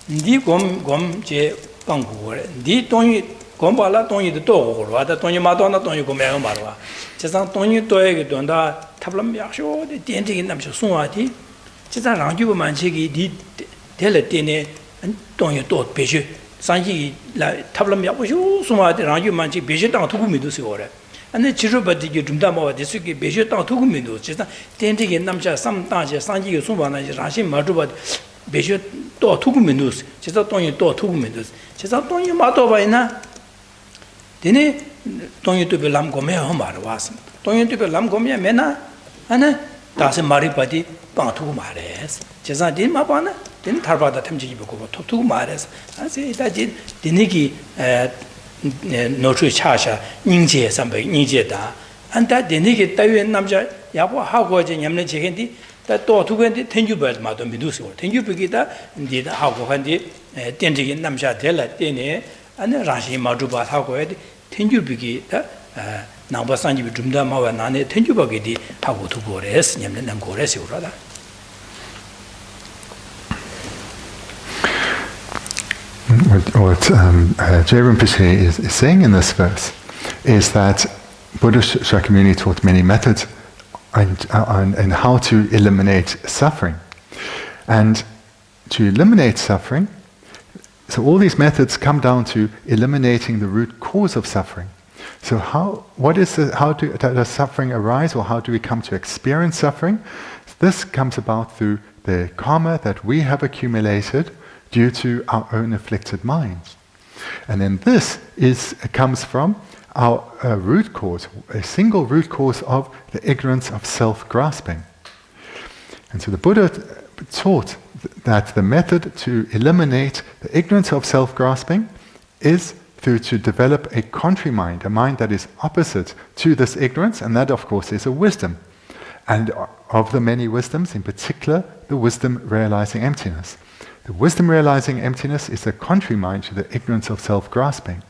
Speaker 1: 니곰곰제 방국어래 니 동이 곰발라 돈이도 또 오고라다 돈이 마도나 돈이 고매가 말와 제상 돈이 또에게 돈다 탑람 약쇼데 덴티긴 남쇼 송아디 제상 랑주부 만체기 디 텔레테네 돈이 또 배시 산지 라 탑람 약쇼 송아디 랑주 만체 배시 땅 두구미도 세워래 안에 지루바디게 좀다 뭐와 디스기 배시 땅 두구미도 제상 덴티긴 남자 삼다제 산지 송바나지 라신 마주바 배시 또 두구미도 제상 돈이 또 두구미도 제상 돈이 마도바이나 데네 동이도베 람고메 하마르 와스 동이도베 람고메 메나 아나 다세 마리바디 빵투고 마레스 제사디 마바나 된 탈바다 템지기 보고 톡투고 마레스 아세 다지 데네기 노추 차샤 닝제 삼베 닝제다 안다 데네기 따위엔 남자 야보 하고 제 냠네 제겐디 또 두겐디 텐주베 마도 미두스 텐주베기다 인디다 하고 한디 덴지기 남자 될라 데네 안에 라시 마주바 하고 해야 돼. 텐주비기다 나바산지 좀다 마와 나네 텐주바기디 하고 두고레스 냠네 남고레스 오라다.
Speaker 2: What J. Rinpoche is saying in this verse is that Buddhist Shakyamuni taught many methods on how to eliminate suffering. And to eliminate suffering, so all these methods come down to eliminating the root cause of suffering. So how does suffering arise, or how do we come to experience suffering? This comes about through the karma that we have accumulated due to our own afflicted minds. And then this comes from our root cause, a single root cause of the ignorance of self-grasping. And so the Buddha taught that the method to eliminate the ignorance of self-grasping is through to develop a contrary mind, a mind that is opposite to this ignorance, and that of course is a wisdom. And of the many wisdoms, in particular, the wisdom realizing emptiness. The wisdom realizing emptiness is a contrary mind to the ignorance of self-grasping.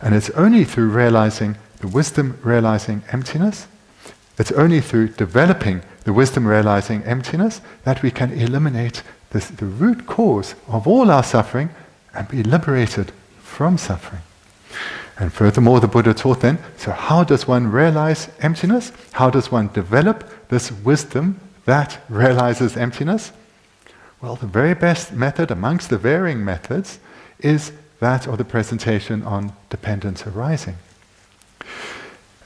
Speaker 2: And it's only through realizing the wisdom realizing emptiness, it's only through developing the wisdom realizing emptiness that we can eliminate the root cause of all our suffering and be liberated from suffering. And furthermore, the Buddha taught then, so how does one realize emptiness? How does one develop this wisdom that realizes emptiness? Well, the very best method amongst the varying methods is that of the presentation on dependence arising.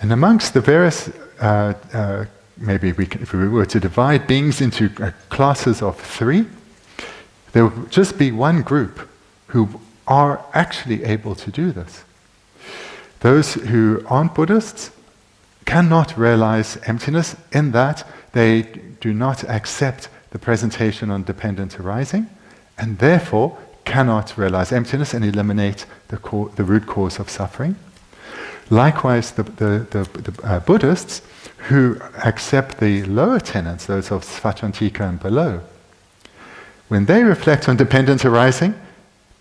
Speaker 2: And amongst the various, if we were to divide beings into classes of 3, there would just be one group who are actually able to do this. Those who aren't Buddhists cannot realize emptiness in that they do not accept the presentation on dependent arising, and therefore cannot realize emptiness and eliminate the root cause of suffering. Likewise, the Buddhists who accept the lower tenets, those of Svachantika and below, when they reflect on dependent arising,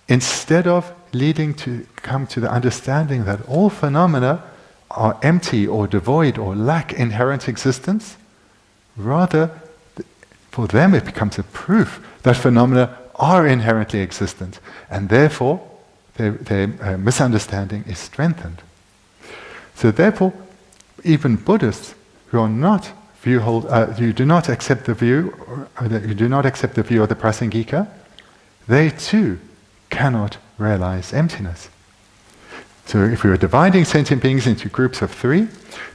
Speaker 2: instead of leading to come to the understanding that all phenomena are empty or devoid or lack inherent existence, rather, for them it becomes a proof that phenomena are inherently existent, and therefore their misunderstanding is strengthened. So therefore, even Buddhists who are not who do not accept the view, who do not accept the view of the Prasangika, they too cannot realize emptiness. So if we were dividing sentient beings into groups of 3,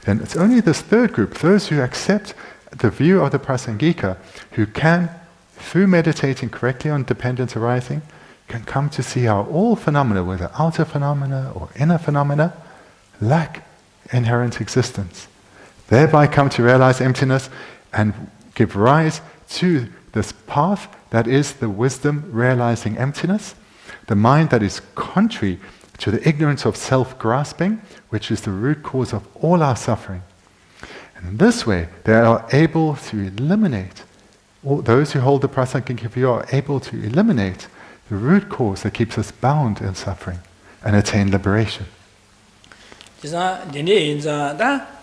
Speaker 2: then it's only this third group, those who accept the view of the Prasangika, who can, through meditating correctly on dependence arising, can come to see how all phenomena, whether outer phenomena or inner phenomena, lack inherent existence. Thereby come to realize emptiness and give rise to this path that is the wisdom realizing emptiness, the mind that is contrary to the ignorance of self-grasping, which is the root cause of all our suffering. And in this way, they are able to eliminate, those who hold the Prasangika view are able to eliminate the root cause that keeps us bound in suffering and attain liberation.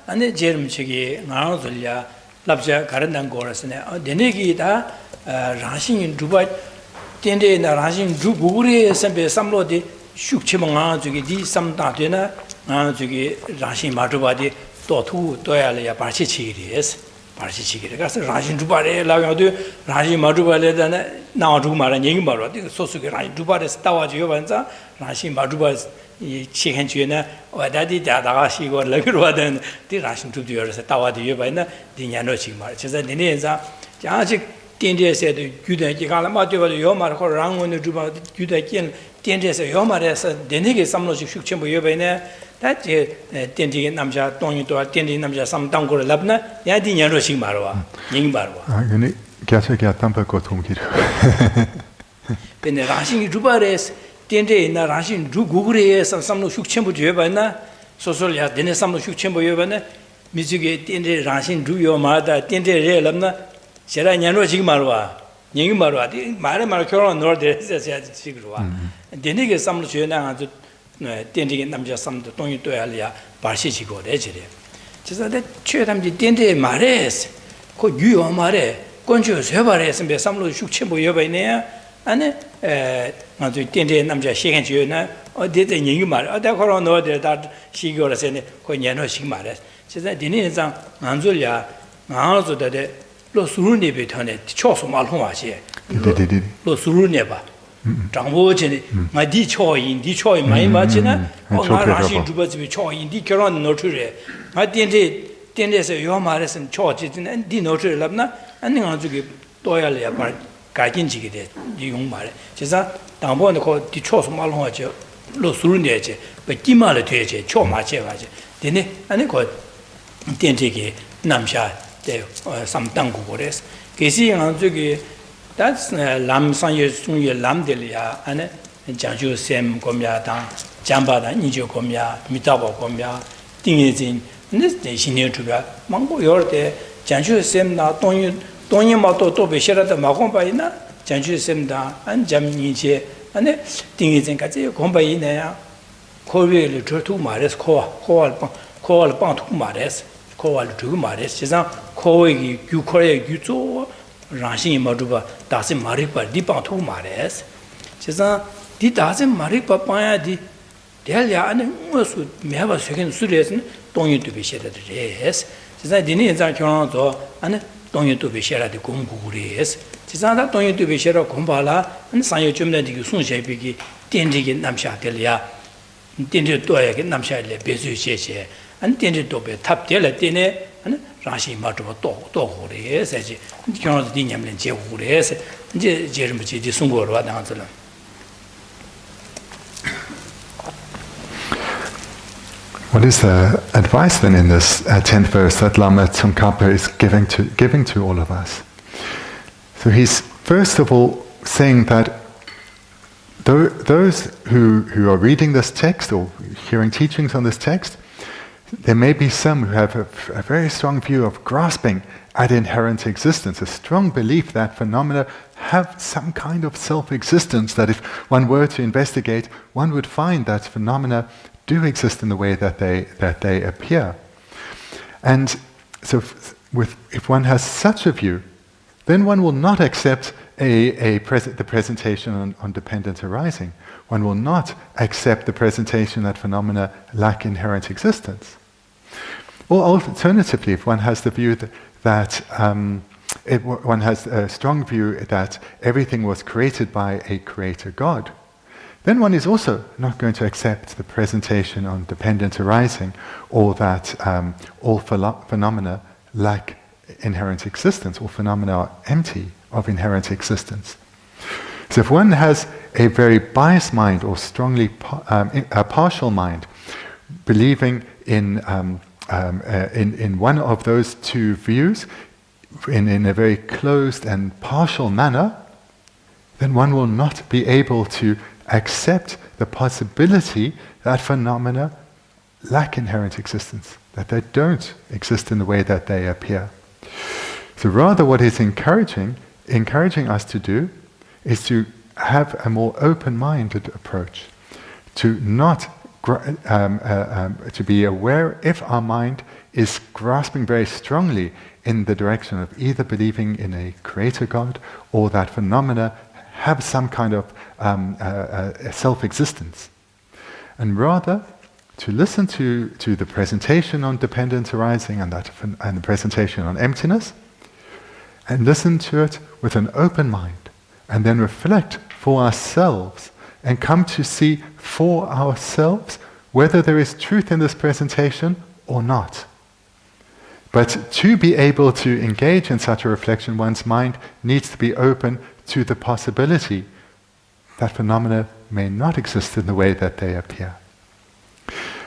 Speaker 1: ane jerum chigi ngao zulya labja garandan gorasne denegi da rashin duba tende na rashin dugure sambe samlodi shukchimanga jugi di samda dena jugi rashin matubadi totu toyale ya parchi chigires parchi chigire gas rashin dubare lagado rashin matubale dana na du mara nying maro di sosuge rashin dubare stawa jiyo banza rashin matubare 이 시행주에는 어디다 다다가 시고 러기로든 디 라신 두디어서 따와디 여바나 디냐노 지금 말. 그래서 니네자 아직 딘데서도 규대기 가라마도도 요말 거랑원의 주바 규대긴 딘데서 요말에서 니네게 삼로식 숙천부 여바네 다지 딘디게 남자 동이도 딘디 남자 삼당고를 납나 야 디냐노 지금 말와 닝 말와
Speaker 2: 아 근데 계속이야 담바고 통기로
Speaker 1: 근데 라신이 주바레스 딘데 나 라신 주 구글에서 삼로 숙천부 줘봐나 소소야 데네 삼로 숙천부 줘봐나 미지게 딘데 라신 주요마다 딘데 래람나 제가 년로 지금 말와 닝 말와 말에 말 결혼 노르데서 지금 와 딘데게 삼로 줘나 아주 딘데게 남자 삼도 동이 또야리야 발시지고 내지래 그래서 최담지 딘데 말에서 그 유요 말에 건조 세발에서 몇 삼로 숙천부 줘봐네 아니 아주 딘데 남자 시간 주요나 어디에 얘기 말 어디 걸어 넣어야 다 시기로서는 그 년호식 말에 진짜 디네상 안줄야 나아서데 로수르네 베터네 초소 말홍아시 로수르네 봐 장보진이 마디 초인 디 초인 많이 맞지나 나라시 주버지 초인 디 결혼 노트래 아 딘데서 요 말에서는 초지는 디 노트를 납나 아니 가지고 또야래 말 가긴지게 돼 이용 말에 제가 당번에 그 뒤초소 말롱하죠 lo surundeje, but Kimala Teje, Choma Chevaje. Dine, and it called Dentiki, Namsha, some Tangures. Kesi and Zugi, that's Lam Sanye Sunya Lam Delia, and Janju Sem Gomya, Jamba, Nijo Gomya, Mitabo Gomya, Dingizin, and this day she knew to be Mango Yorte, Janju Sem na Tonyi Mato Tobe Shera the Magombaina, Janju Sem da, and Jam Niche, and Dingizin Kati, Gombaina, Korea, two Mares, Koal Pant Mares, Koal two Mares, Chizan, Koe, Korea, Guzo, Ranshin Maduba, Dasim Maripa, Dipan two Mares, Chizan, Di Dasim Maripa Paya di Delia, and also may have a second serious, don't you to be shared at the race. Chizan didn't answer and don't you to be shared at the Gungu race. Chizan don't you to be shared of Kumbala, and Sanyo Jumna di Sun Shapiki, Tending Namsha Delia. Didn't do a Namsha Bezu Cheche, and didn't do a tap della dinner, and Rashi Matu dog race, as you cannot dinam and Jehu Jeremy di Sungor answer.
Speaker 2: What is the advice then in this 10th verse that Lama Tsongkhapa is giving to all of us? So he's first of all saying that those who are reading this text or hearing teachings on this text, there may be some who have a very strong view of grasping at inherent existence, a strong belief that phenomena have some kind of self-existence, that if one were to investigate, one would find that phenomena do exist in the way that they appear. And so if one has such a view, then one will not accept the presentation on dependent arising. One will not accept the presentation that phenomena lack inherent existence. Or alternatively, if one has the view that one has a strong view that everything was created by a creator God, then one is also not going to accept the presentation on dependent arising, or that all phenomena lack inherent existence, all phenomena are empty of inherent existence. So if one has a very biased mind or strongly a partial mind, believing in one of those two views in a very closed and partial manner, then one will not be able to accept the possibility that phenomena lack inherent existence, that they don't exist in the way that they appear. So rather what it's encouraging us to do is to have a more open-minded approach, to not to be aware if our mind is grasping very strongly in the direction of either believing in a creator God or that phenomena have some kind of self-existence, and rather to listen to the presentation on dependent arising and the presentation on emptiness, and listen to it with an open mind, and then reflect for ourselves and come to see for ourselves whether there is truth in this presentation or not. But to be able to engage in such a reflection, one's mind needs to be open to the possibility that phenomena may not exist in the way that they appear.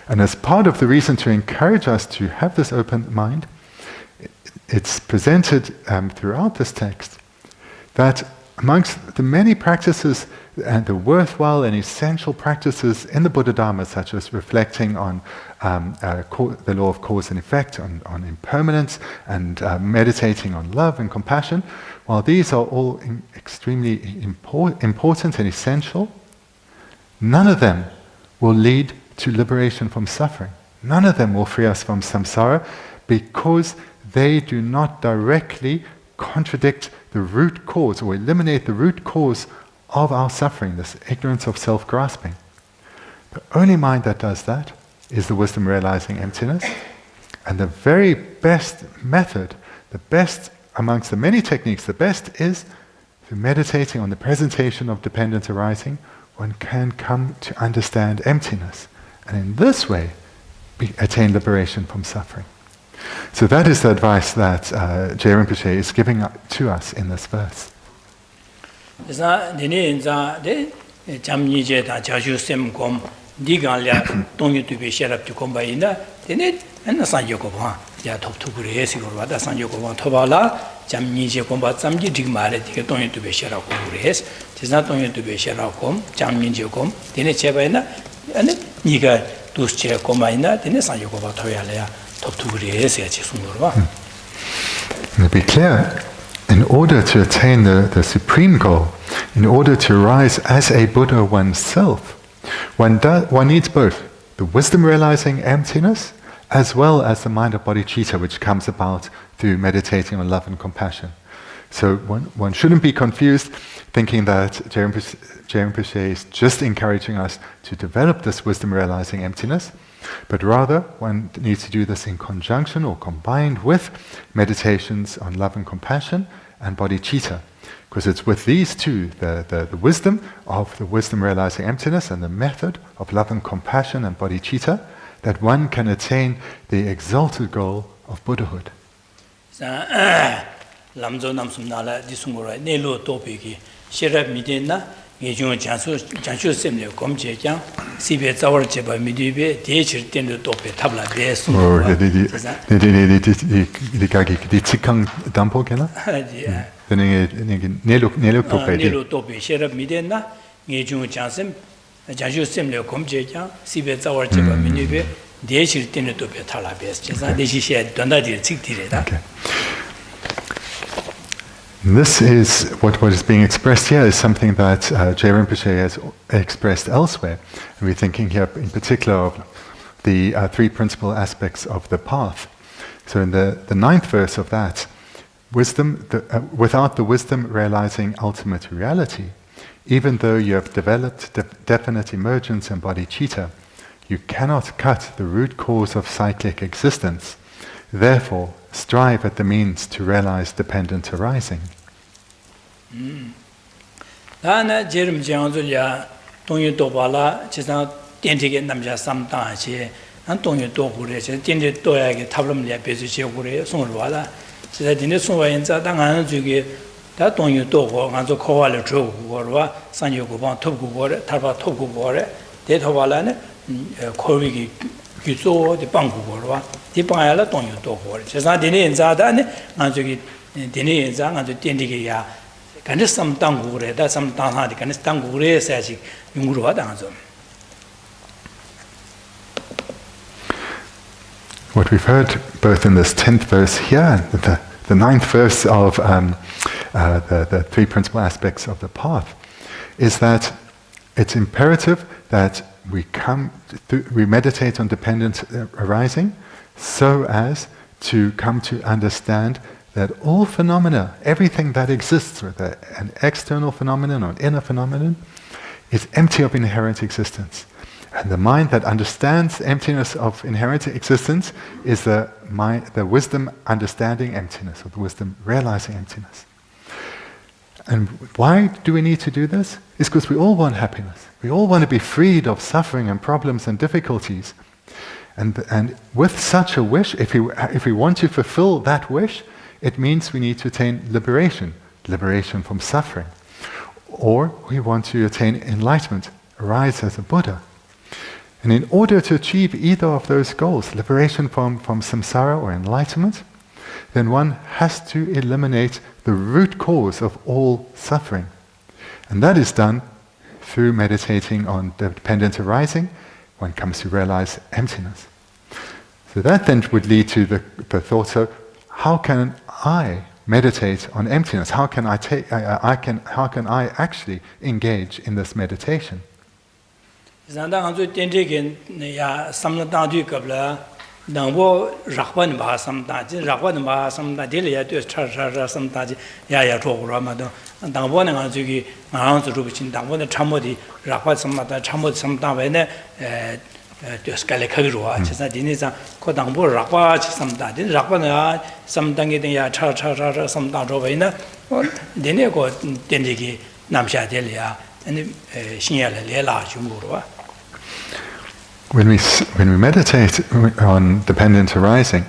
Speaker 2: And as part of the reason to encourage us to have this open mind, it's presented throughout this text that amongst the many practices and the worthwhile and essential practices in the Buddha Dharma, such as reflecting on the law of cause and effect, on impermanence, and meditating on love and compassion, while these are all extremely important and essential, none of them will lead to liberation from suffering. None of them will free us from samsara, because they do not directly contradict the root cause or eliminate the root cause of our suffering, this ignorance of self-grasping. The only mind that does that is the wisdom realizing emptiness. And the very best method, the best amongst the many techniques, the best is through meditating on the presentation of dependent arising, one can come to understand emptiness. And in this way, attain liberation from suffering. So that is the advice that Je Rinpoche is giving to us in this verse.
Speaker 1: 잠니제 다 자주 셈곰 니가랴 동요 두베 셔랍 곰바이나 되네 안 산요고 봐. 야 톱투그리 해시고 와다 산요고 봐. 토발라 잠니제 곰바 잠지 dig 말에 되게 동요 두베 셔랍 그래스. 지나 동요 두베 셔랍 곰 잠니제 곰 되네 제바이나 아니 니가 두스체 곰바이나 되네 산요고 봐. 토야랴 톱투그리 해시야 지송으로 봐.
Speaker 2: To be clear, in order to attain the supreme goal, in order to rise as a Buddha oneself, one needs both the wisdom realizing emptiness as well as the mind of bodhicitta, which comes about through meditating on love and compassion. So one shouldn't be confused thinking that Geshe Rinpoche is just encouraging us to develop this wisdom realizing emptiness, but rather one needs to do this in conjunction or combined with meditations on love and compassion and bodhicitta. Because it's with these two, the wisdom of the wisdom realizing emptiness and the method of love and compassion and bodhicitta, that one can attain the exalted goal of Buddhahood. This is what is being expressed here is something that Geshe Rinpoche has expressed elsewhere. And we're thinking here in particular of the three principal aspects of the path. So in the 9th verse of that, wisdom, without the wisdom realizing ultimate reality, even though you have developed definite emergence and bodhicitta, you cannot cut the root cause of cyclic existence. Therefore, strive at the means to realize dependent arising.
Speaker 1: Dana Jerim Janzulia, Tonyu Dobala, Chisa, Dentige Namja Samtachi, and Tonyu Dobure, Tindi Toyag, Tablamia, Pesicure, Sonwala, so that in the Sunwa in Zadangan Zugi, that Tonyu Dogo, and the Koala Joe, or Sanyogo, Togu, Taba Togu, Detovalane, Korigi, Yuzo, the Bangu, the Payala Tonyu Dogo, Chesa Dini and Zadane, and Zugi, Dini and Zang and the Tindigia. Can this some tangure, that's some tanhadi, can this tangure says Yunguru Danzo.
Speaker 2: What we've heard both in this 10th verse here and the 9th verse of the three principal aspects of the path is that it's imperative that we meditate on dependent arising so as to come to understand that all phenomena, everything that exists, whether an external phenomenon or an inner phenomenon, is empty of inherent existence. And the mind that understands emptiness of inherent existence is the wisdom understanding emptiness, or the wisdom realizing emptiness. And why do we need to do this? It's because we all want happiness. We all want to be freed of suffering and problems and difficulties. And with such a wish, if we want to fulfill that wish, it means we need to attain liberation from suffering. Or we want to attain enlightenment, arise as a Buddha. And in order to achieve either of those goals, liberation from samsara or enlightenment, then one has to eliminate the root cause of all suffering. And that is done through meditating on dependent arising. One comes to realize emptiness. So that then would lead to the thought of, how can I meditate on emptiness? How can I actually engage in this meditation?
Speaker 1: Nangbo Rakwan Basamda, Rakwan Basamda, Delia, Samtaji, Yaya Ramado, and Dangwana Zugi, Mahan Rubichin, Dangwana Chamodi, Rakwat Samata, Chamod Samtavene, to Scalicagua, Chesadiniza, Kodambo, Rakwa, Samta, Rakwana, Samtangia, some Dangrovena, or Denego, Dendigi, Namsha Delia, and Shinyala Lela Jumurua.
Speaker 2: When we meditate on dependent arising,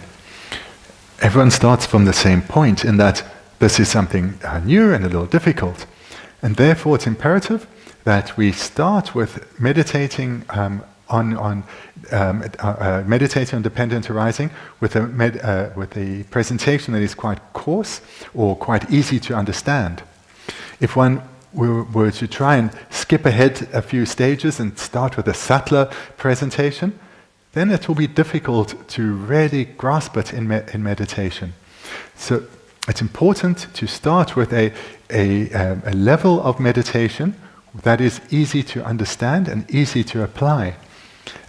Speaker 2: everyone starts from the same point in that this is something new and a little difficult. And therefore it's imperative that we start with meditating meditating on dependent arising with a presentation that is quite coarse or quite easy to understand. If one were to try and skip ahead a few stages and start with a subtler presentation, then it will be difficult to really grasp it in meditation. So it's important to start with a level of meditation that is easy to understand and easy to apply.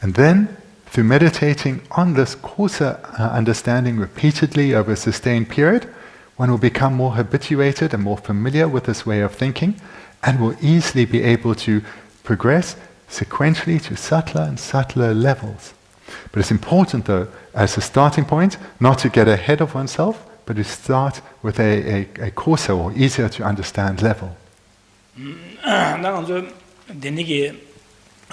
Speaker 2: And then, through meditating on this coarser understanding repeatedly over a sustained period, one will become more habituated and more familiar with this way of thinking, and will easily be able to progress sequentially to subtler and subtler levels. But it's important, though, as a starting point, not to get ahead of oneself, but to start with a coarser or easier to understand level.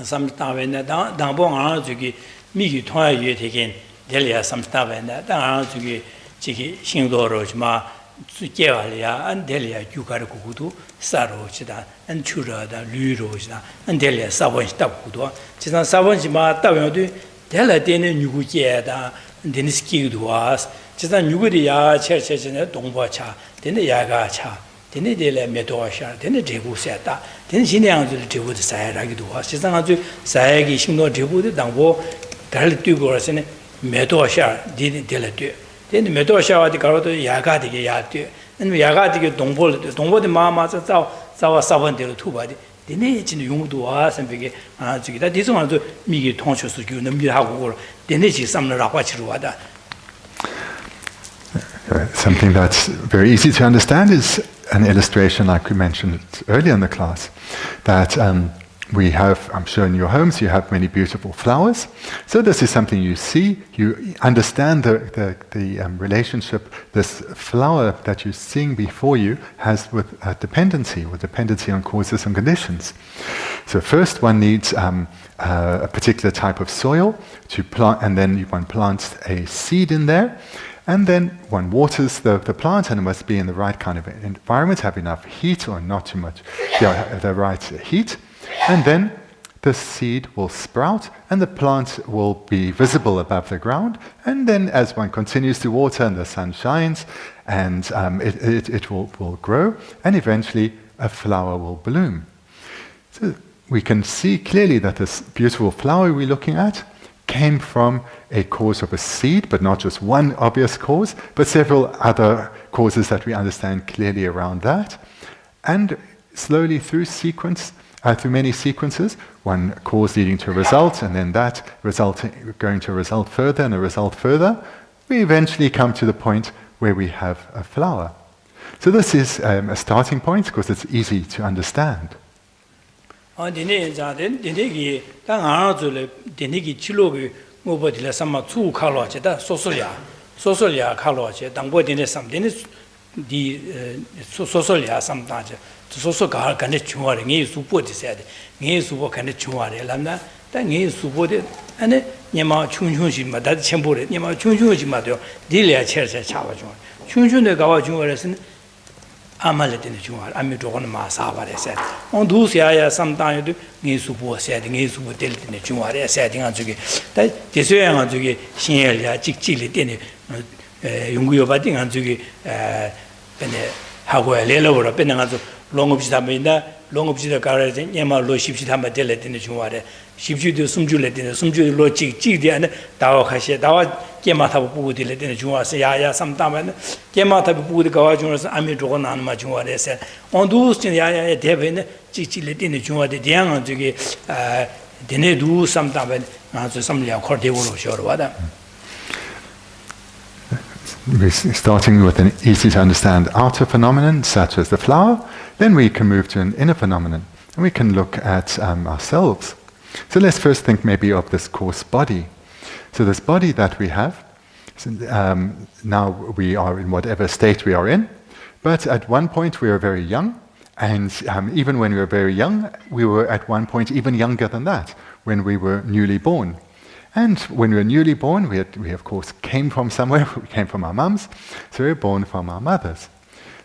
Speaker 1: Samstavena dangbo ngana zugi migi thoya yue tegen delia samstavena dang zugi chigi singdo rojma jewalia an delia yukar kugudu saro chida an chura da lu rojda an delia sabon stab kudu chisan sabon ma tawendu dela dene nyugu je da dene skidu was chisan nyugu de ya che ne dongbo cha dene yaga cha dene dele medoasha dene debu seta dene 신앙을 debu de 사야라기도 와 세상 아주 사야기 신도 debu de 당보 달 뛰고 그래서는 메도asha dene dele 돼 dene medoasha와디 가로도 야가 되게 야돼 는 야가 되게 동보의 마마서 자와 사번대로 투바디 dene 진의 용도 와 선배게 아 저기다 디송아도 미기 통초수 교 넘기하고 dene 지 삼느라고 같이로 와다.
Speaker 2: Something that's very easy to understand is an illustration like we mentioned earlier in the class, that we have, I'm sure in your homes you have many beautiful flowers. So this is something you see, you understand the relationship this flower that you're seeing before you has with dependency on causes and conditions. So first one needs a particular type of soil to plant, and then one plants a seed in there. And then one waters the plant, and it must be in the right kind of environment, have enough heat or not too much, the right heat. And then the seed will sprout and the plant will be visible above the ground. And then as one continues to water and the sun shines, and it will grow, and eventually a flower will bloom. So we can see clearly that this beautiful flower we're looking at came from a cause of a seed, but not just one obvious cause, but several other causes that we understand clearly around that. And slowly through many sequences, one cause leading to a result, and then that result going to a result further and a result further, we eventually come to the point where we have a flower. So this is a starting point because it's easy to understand.
Speaker 1: dine ki ta ngana zule dine ki chilogu ngobo dile sama chu khalo che da sosolya khalo che dangbo dine sam dine di sosolya sam da che soso ga kan de chuare ngi su po de se de ngi su po kan de chuare lamna ta ngi su po de ane nyama chung shi ma da chenpo re nyama chung shi ma de dile che cha ba chung de ga wa chung re sin 아말레 되는 중앙 아미 조건 마사바레 세 온두스야야 삼단에도 예수보 세야 예수보 될 때는 중앙에 세딩한 저기 다 대소양한 저기 신엘야 직질이 되는 연구요 받딩한 저기 근데 하고 레로로 변한 아주 롱업시다면다 롱업시다 가라지 녀마 로십시다면 될 때는 중앙에 십주도 숨줄래 되는 숨줄 로직 직디안에 다와 가시 다와 게마타부 부고 될 때는 중앙에 야야 삼단면 게마타부 부고 가와 중앙에서 아미 조건 안 맞은 거래서 온두스 야야 대변에 직질래 되는 중앙에 대양한 저기 데네두 삼단면 아주 삼려 코르데고로 쇼르와다.
Speaker 2: We're starting with an easy to understand outer phenomenon, such as the flower, then we can move to an inner phenomenon, and we can look at ourselves. So let's first think maybe of this coarse body. So this body that we have, now we are in whatever state we are in, but at one point we were very young, and even when we were very young, we were at one point even younger than that, when we were newly born. And when we were newly born, we of course came from somewhere, we came from our mums, so we were born from our mothers.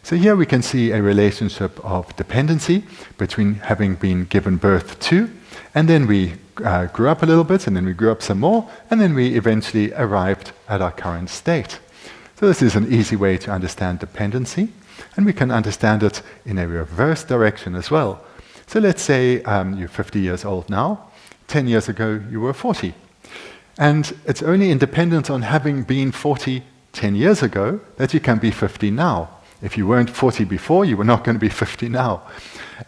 Speaker 2: So here we can see a relationship of dependency between having been given birth to, and then we grew up a little bit, and then we grew up some more, and then we eventually arrived at our current state. So this is an easy way to understand dependency, and we can understand it in a reverse direction as well. So let's say you're 50 years old now. 10 years ago you were 40. And it's only independent on having been 40 10 years ago that you can be 50 now. If you weren't 40 before, you were not going to be 50 now.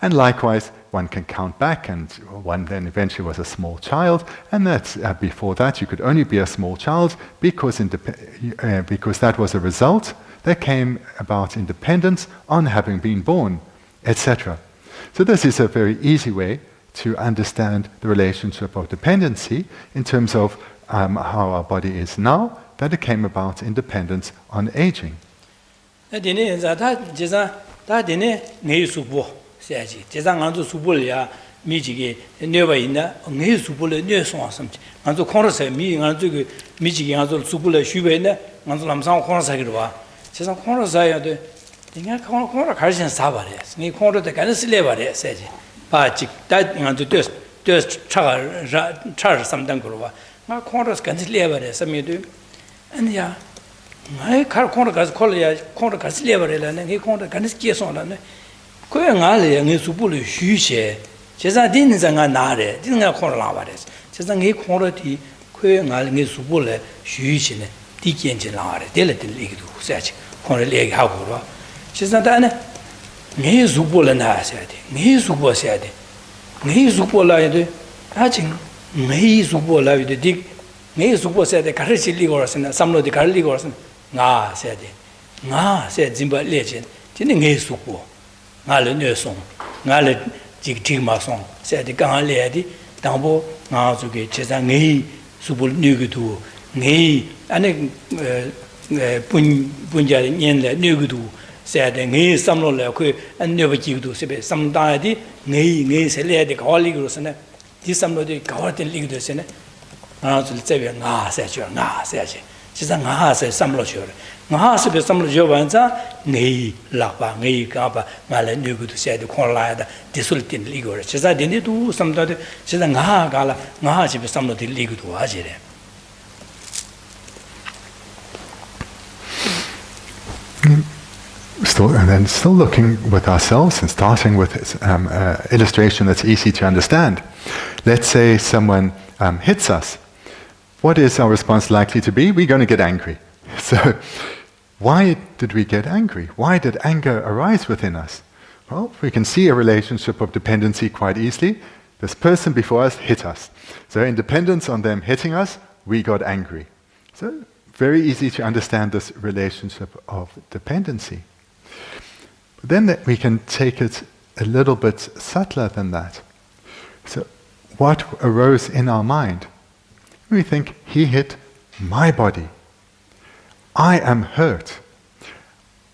Speaker 2: And likewise, one can count back, and one then eventually was a small child, and that's, before that you could only be a small child because that was a result that came about independence on having been born, etc. So this is a very easy way to understand the relationship of dependency in terms of how our body is now, that it came about independence on aging.
Speaker 1: I can't contact Korea, contact level, and he contact Gesson. Koyangale and Supulu Shushe, Chesadin is an anare, didn't have Korlavares. Chesan he quantity, Koyangal and Supula, Shushin, Tiki and Gelare, Delatin League, such Cornelia Hagura. Chesadana, Ni Supula and I said, Ni Supo said, Ni Supola, hatching, Ni Supola with the dick, Ni Supo said the Karachi Ligors and some of the Karaligors. Nga said it. Nga said Zimba legend. Didn't he supo? Ngale Nursong. Ngale Jigma song. Said the Gang lady, Dambo, Nazuki, Chesangi, Supul Nugutu, Ni, and Punja in the Nugutu, said Ni, some local, and never give to Sebe, some deity, Ni, said the colleagues, and this some of the garden leaders in it. Nga said you, Nga said you. Nga said some losure. Nga said some losure, Ni, Lapa, Ni, Gaba, Malan, you to say the Corlada, the Sultan Legal. She's I didn't do some other, she's a Nga Gala, Nga said some of the legal to Ajere.
Speaker 2: Still looking with ourselves and starting with illustration that's easy to understand. Let's say someone hits us. What is our response likely to be? We're going to get angry. So, why did we get angry? Why did anger arise within us? Well, we can see a relationship of dependency quite easily. This person before us hit us. So, in dependence on them hitting us, we got angry. So, very easy to understand this relationship of dependency. But then we can take it a little bit subtler than that. So, what arose in our mind? We think, he hit my body. I am hurt.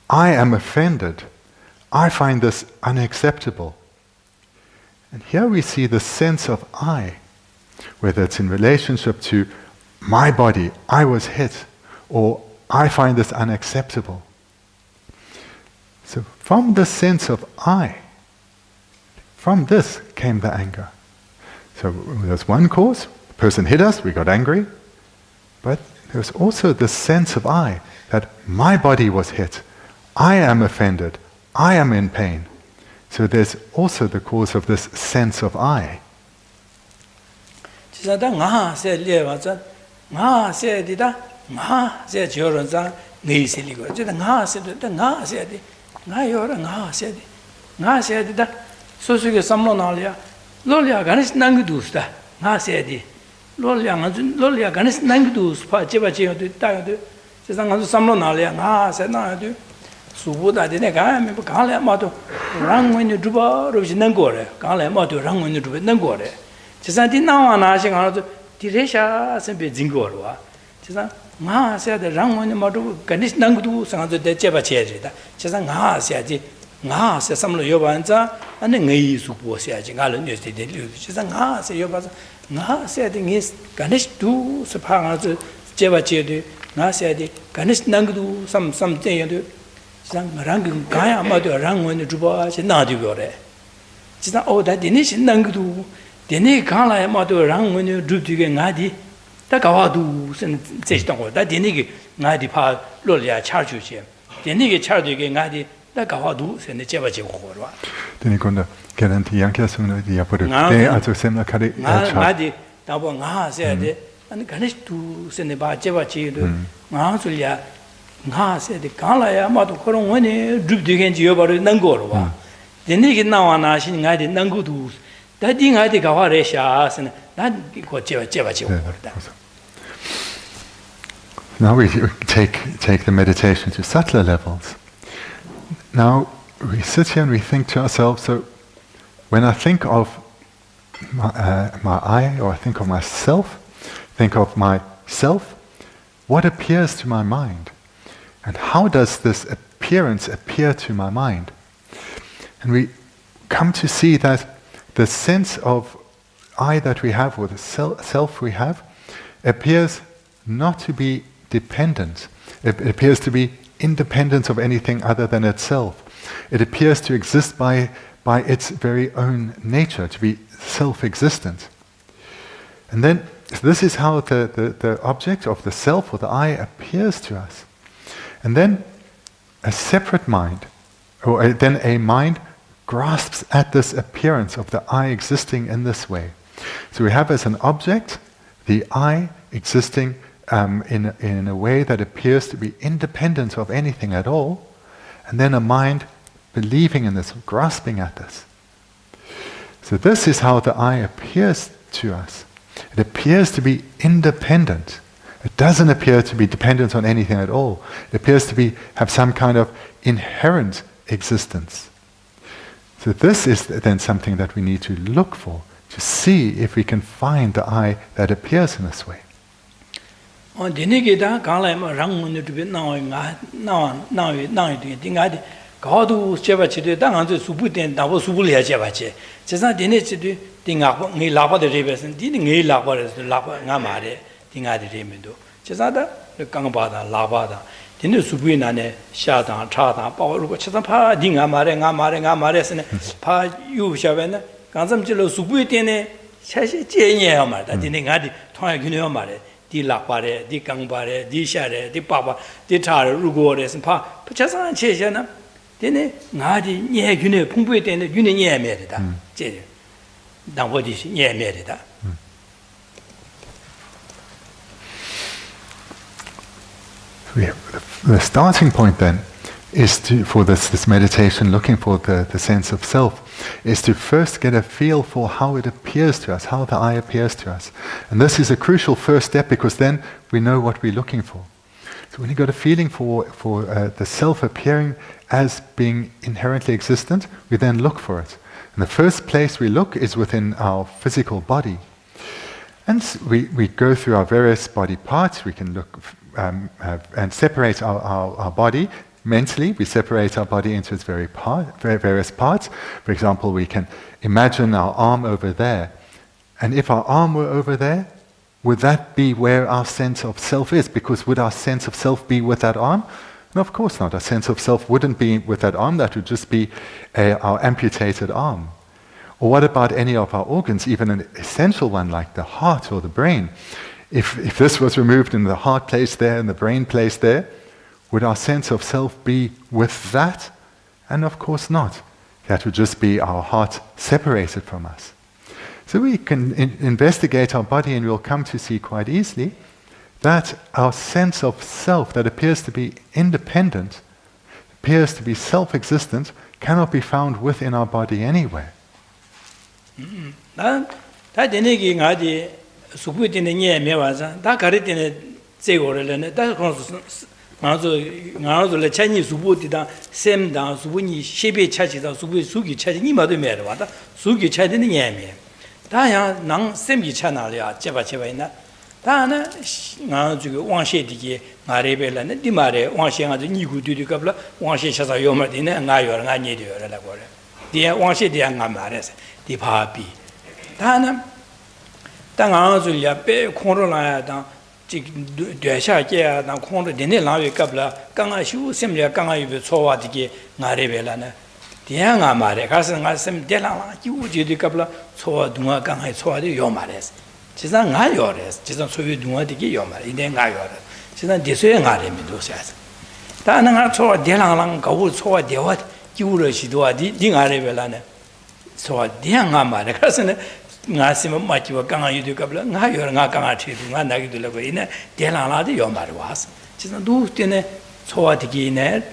Speaker 2: I am offended. I find this unacceptable. And here we see the sense of I, whether it's in relationship to my body, I was hit, or I find this unacceptable. So from the sense of I, from this came the anger. So there's one cause. Person hit us, we got angry, but there's also the sense of I, that my body was hit, I am offended, I am in pain. So there's also the cause of this sense of I.
Speaker 1: Lolia Ganis Nangdus, Pachebachi, Tayo, Sesang Samlo Nalia, Senadu, Subuda, the Negam, Kale Mato, rang when you do Nangore, Kale Mato, rang when you do Nangore. Chesanti now and asking out Tiresha Sempe Zingorwa. Chesan, Ma said the rang when you Mato, Ganis Nangdu, Sang the Chebachi, Chesan Ha said, Nga said some Yovanza, and then Ngay Supo said, Galan used it. Chesan Ha said Yovas. Nga said is Ganesh do Sapanga Jevachi, Nga said Ganesh Nangdu, something. rang Gaya Madu Rang when the Juba Nadu. Oh, that Denish Nangudu, Dene Kala Madu Rang when you drew to Ngadi, Takawadu, and Seston, that Denigi Ngadi Pa Lolia charge you. Denigi charge you Ngadi, Takawadu, and the Chevachi.
Speaker 2: Denikunda, Garanti Yankasuna, the Apodu, also Semla Kadi,
Speaker 1: Ngadi, Tabonga said, and Ganesh to send the Bachevachi, Mansulia, Nga said the Kala Madu Koron when you drew to Genji Nangorwa. The nigga now on Ashin I did Nangudu. That thing I think our Resha and that got Chevachi.
Speaker 2: Now we take the meditation to subtler levels. Now we sit here and we think to ourselves, so when I think of my I, or I think of myself, what appears to my mind? And how does this appearance appear to my mind? And we come to see that the sense of I that we have, or the self we have, appears not to be dependent. It appears to be independent of anything other than itself. It appears to exist by its very own nature, to be self-existent. And then this is how the object of the self, or the I, appears to us. And then a separate mind, or then a mind, grasps at this appearance of the I existing in this way. So we have as an object the I existing in a way that appears to be independent of anything at all, and then a mind believing in this, grasping at this. So this is how the I appears to us. It appears to be independent. It doesn't appear to be dependent on anything at all. It appears to have some kind of inherent existence. So this is then something that we need to look for, to see if we can find the I that appears in this way.
Speaker 1: Dine subuhi nane shaadang, chaadang, pawa rupa, chasang paa di nga mare sene, paa yu shawe na, gansam chilo subuhi tene, chashi jie nye ya mare, da dine nga di thongya gyune ya mare, di lakpa re, di gangpa re, di sha re, di papa, di cha re, rugo re, paa chasang che sha na, dine nga di nye gyune, pungpuhi tene gyune nye me re da, che, dangpo di shi nye me re da.
Speaker 2: The starting point then is for this meditation, looking for the sense of self, is to first get a feel for how it appears to us, how the I appears to us. And this is a crucial first step, because then we know what we're looking for. So when you got a feeling for the self appearing as being inherently existent, we then look for it. And the first place we look is within our physical body. And we go through our various body parts. We can look and separate our body mentally. We separate our body into its various parts. For example, we can imagine our arm over there. And if our arm were over there, would that be where our sense of self is? Because would our sense of self be with that arm? No, of course not. Our sense of self wouldn't be with that arm. That would just be our amputated arm. Or what about any of our organs, even an essential one like the heart or the brain? If this was removed and the heart placed there and the brain placed there, would our sense of self be with that? And of course not. That would just be our heart separated from us. So we can investigate our body, and we'll come to see quite easily that our sense of self that appears to be independent, appears to be self-existent, cannot be found within our body anywhere.
Speaker 1: 되샤게 나 콩도 되네 라위 갑라 강아 슈 셈려 강아 유베 초와디게 나레벨라나 디양아 말에 가서 가슴 대랑라 기우지디 갑라 초와 둥아 강아 초와디 요 말레스 지상 나 요레스 지상 소유 둥아디게 요 말 이내 나 요레 지상 디소에 나레미도 샤스 다는 초와 대랑랑 가우 초와 대와 기우르시도와디 딩아레벨라나 초와 디양아 말에 가서는 나시면 맞지와 강아 유디 갑라 나 요라 나 강아 티도 나 나기도 라고 이내 대랑라디 요 말이 와스 지상 누스테네 초와디기네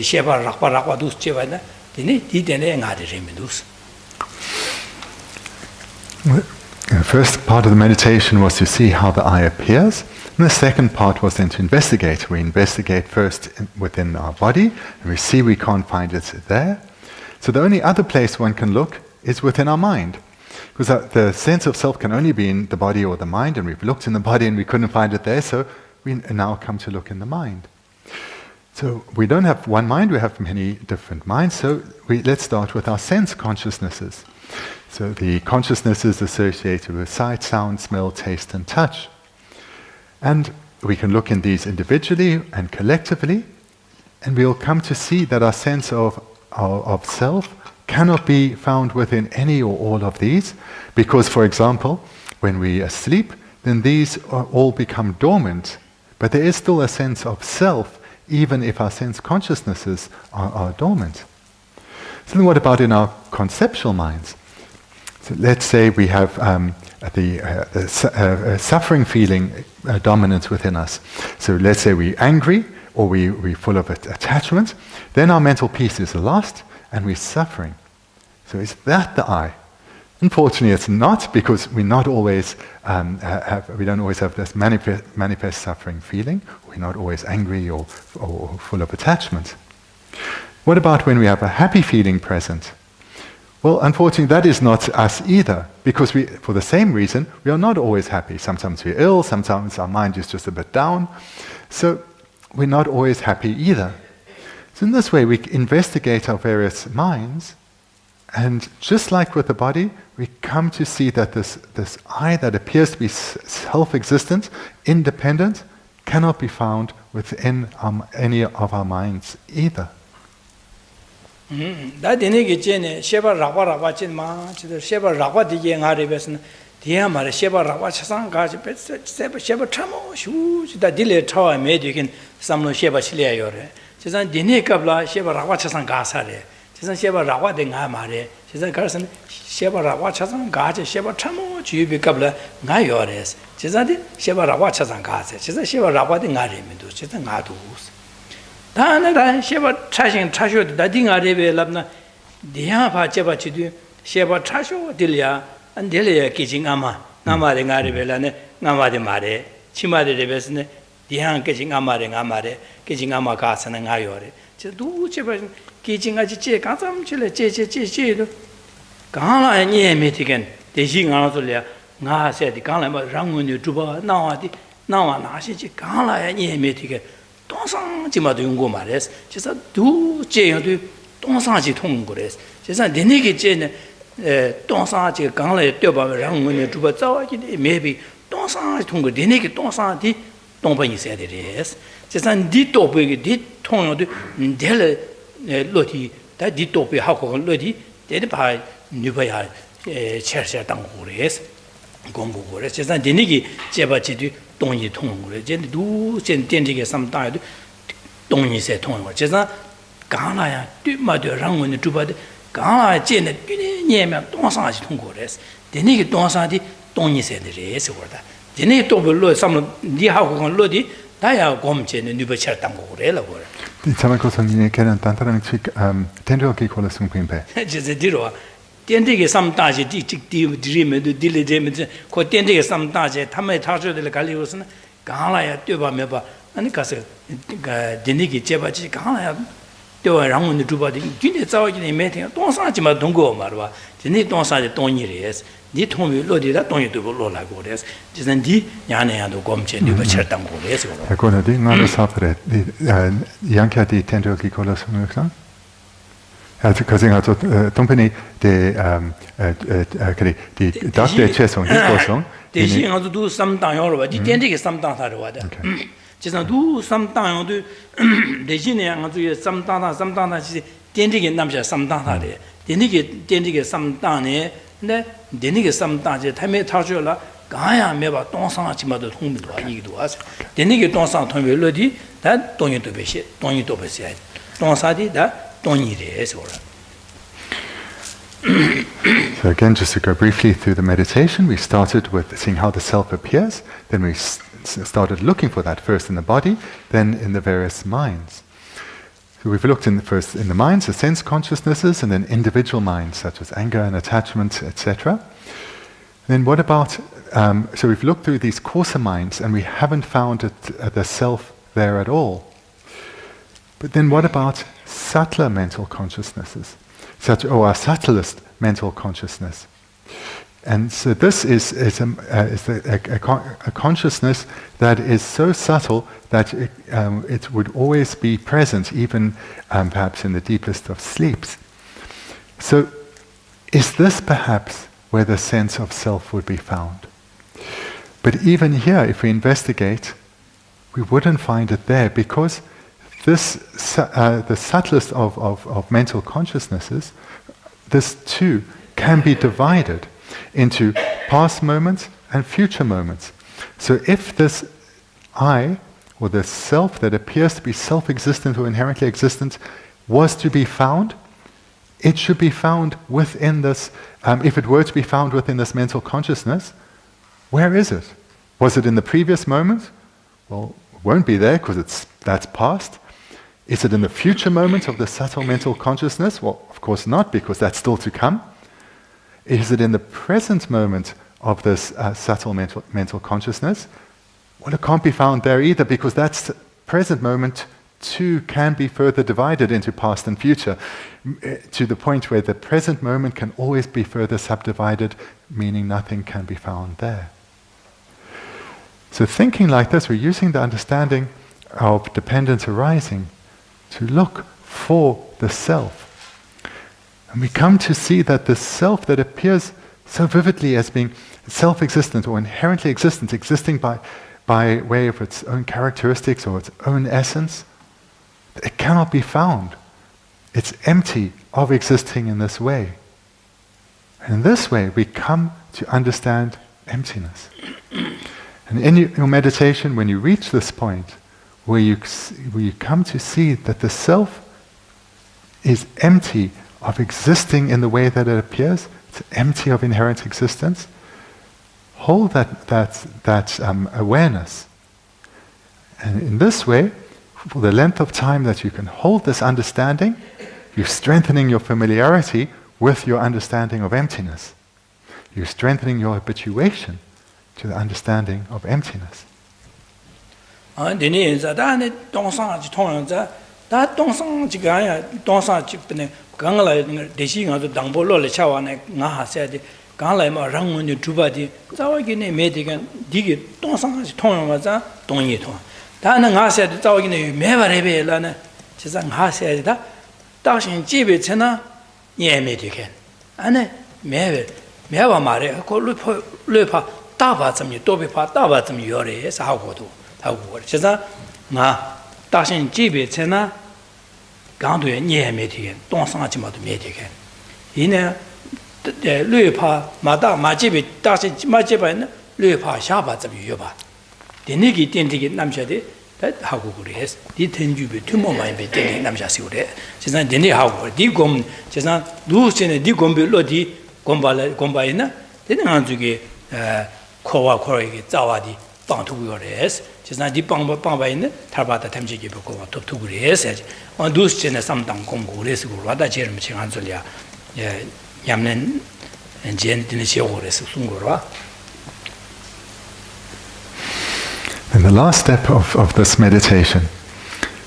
Speaker 1: 셰바 락바락바 두스체바나
Speaker 2: The first part of the meditation was to see how the eye appears, and the second part was then to investigate. We investigate first within our body, and we see we can't find it there. So the only other place one can look is within our mind, because the sense of self can only be in the body or the mind, and we've looked in the body and we couldn't find it there, so we now come to look in the mind. So we don't have one mind, we have many different minds, so let's start with our sense consciousnesses. So the consciousnesses associated with sight, sound, smell, taste and touch. And we can look in these individually and collectively, and we'll come to see that our sense of self cannot be found within any or all of these, because, for example, when we are asleep, then these all become dormant, but there is still a sense of self even if our sense consciousnesses are dormant. So then what about in our conceptual minds? So let's say we have the suffering feeling dominant within us. So let's say we're angry or we're full of attachment, then our mental peace is lost and we're suffering. So is that the I? Unfortunately, it's not, because we not always we don't always have this manifest suffering feeling. We're not always angry or full of attachment. What about when we have a happy feeling present? Well, unfortunately, that is not us either, because for the same reason, we are not always happy. Sometimes we're ill, sometimes our mind is just a bit down. So we're not always happy either. So in this way, we investigate our various minds, and just like with the body, we come to see that this I that appears to be self-existent, independent, cannot be found within any of our minds either.
Speaker 1: 지선 셰바 라와 된가 말에 지선 가르선 셰바 라와 차상 가제 셰바 참모 주입이 갑라 나 요레스 지선디 셰바 라와 차상 가제 지선 셰바 라와 된가 레면도 지선 나도 다는 셰바 차신 차쇼도 다딩아레베 랍나 디야바 제바 지디 셰바 차쇼 딜야 안델야 기징 아마 나마레 가레벨라네 나마데 마레 치마데 레베스네 디양 기징 아마레 나마레 기징 아마 가서는 나 요레 저 제바 기징아지 제 가sam실에 제제제제도 강라에 니에메티겐 대신가로들이야 나세디 강라에 랑문이 주바 나와디 나와 나시지 강라에 니에메티겐 동상지마도 용고 말했어. 그래서 두 제여도 동상지 통고래서. 그래서 내내게 제네 동상지 강라에 뛰어봐 랑문이 주바 자와지 메비 동상지 통고 내내게 동상디 동번이 있어야 되래서. 그래서 니 또베게 니 통요도 될 로티 다 디토피 하고 로티 데르바 뉴바야 체르샤 당고레스 공부고레스 제가 데니기 제바지디 동이 통고레 제 두전 된지게 삼다도 동이세 통고 제가 강나야 뒤마도 랑원의 주바데 강나 제네 녜면 동상지 통고레스 데니기 동상디 동이세들이스 거다 데니 또별로 삼로 니하고 로디 다야 곰제네 뉴바차 당고레라 거라
Speaker 2: Tsongkhapa kenan tantarang chik tenro ki kola sungpimpe.
Speaker 1: Je diro tendige samdaje di dirime de dileme ko tendige samdaje tamai tajo de galiosen gala ya tyoba meba ani kase dinigi jebaji gala ya tyo rangwon de duba de gyne zawo gyne meting dongsaji ma donggo marwa dini dongsaji dongyi res ni tongwi lo de da dongyi de lo la go res jisan di nyane ya do gomche ni ba cher dang go res go
Speaker 2: ko na di ngalo sapre di yankya di tenro ki kola sungsa also kasing also company de kri di doctor chesong di kosong
Speaker 1: 대신 아주 두 삼당요로 봐. 이때게 삼당사로 와다. 지상 두 삼당요도 대신에 아주 삼당지 된게 남자 삼당사래. 된게 삼당네. 근데 된게 삼당제 타메 타줘라. 가야 매바 동상하지마도 통밀도 아니기도 하죠. 된게 동상 통밀로디 다 돈이도 배시. 돈이도 배시. 동사디 다 돈이래서
Speaker 2: So again, just to go briefly through the meditation, we started with seeing how the self appears, then we started looking for that first in the body, then in the various minds. So we've looked first in the minds, the sense consciousnesses, and then individual minds, such as anger and attachment, etc. Then what about, so we've looked through these coarser minds, and we haven't found the self there at all. But then what about subtler mental consciousnesses? Our subtlest mental consciousness. And so this is a consciousness that is so subtle that it would always be present, even perhaps in the deepest of sleeps. So is this perhaps where the sense of self would be found? But even here, if we investigate, we wouldn't find it there, because this, the subtlest of mental consciousnesses, this too can be divided into past moments and future moments. So if this I, or the self that appears to be self-existent or inherently existent, was to be found, it should be found within this, if it were to be found within this mental consciousness, where is it? Was it in the previous moment? Well, it won't be there because that's past. Is it in the future moment of the subtle mental consciousness? Well, of course not, because that's still to come. Is it in the present moment of this subtle mental consciousness? Well, it can't be found there either, because that present moment too can be further divided into past and future, to the point where the present moment can always be further subdivided, meaning nothing can be found there. So thinking like this, we're using the understanding of dependent arising to look for the self. And we come to see that the self that appears so vividly as being self-existent or inherently existent, existing by way of its own characteristics or its own essence, it cannot be found. It's empty of existing in this way. And in this way, we come to understand emptiness. And in your meditation, when you reach this point, where you come to see that the self is empty of existing in the way that it appears, it's empty of inherent existence, hold that awareness. And in this way, for the length of time that you can hold this understanding, you're strengthening your familiarity with your understanding of emptiness. You're strengthening your habituation to the understanding of emptiness. And the last step of this meditation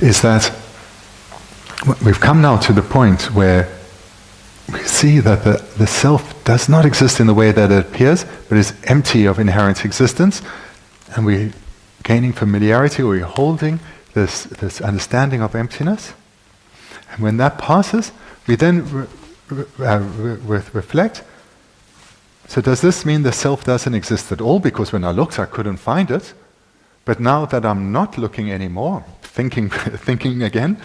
Speaker 2: is that we've come now to the point where we see that the self does not exist in the way that it appears, but is empty of inherent existence, and we're gaining familiarity, or we're holding this understanding of emptiness. And when that passes, we then reflect, So does this mean the self doesn't exist at all? Because when I looked, I couldn't find it. But now that I'm not looking anymore, thinking again,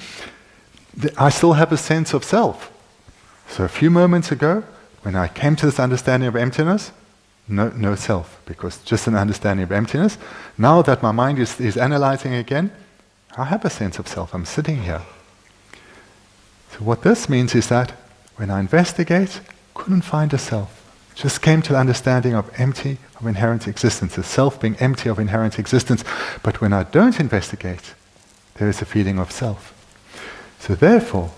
Speaker 2: I still have a sense of self. So a few moments ago, when I came to this understanding of emptiness, no self, because just an understanding of emptiness. Now that my mind is analyzing again, I have a sense of self. I'm sitting here. So what this means is that when I investigate, couldn't find a self. Just came to the understanding of empty of inherent existence, the self being empty of inherent existence. But when I don't investigate, there is a feeling of self. So therefore,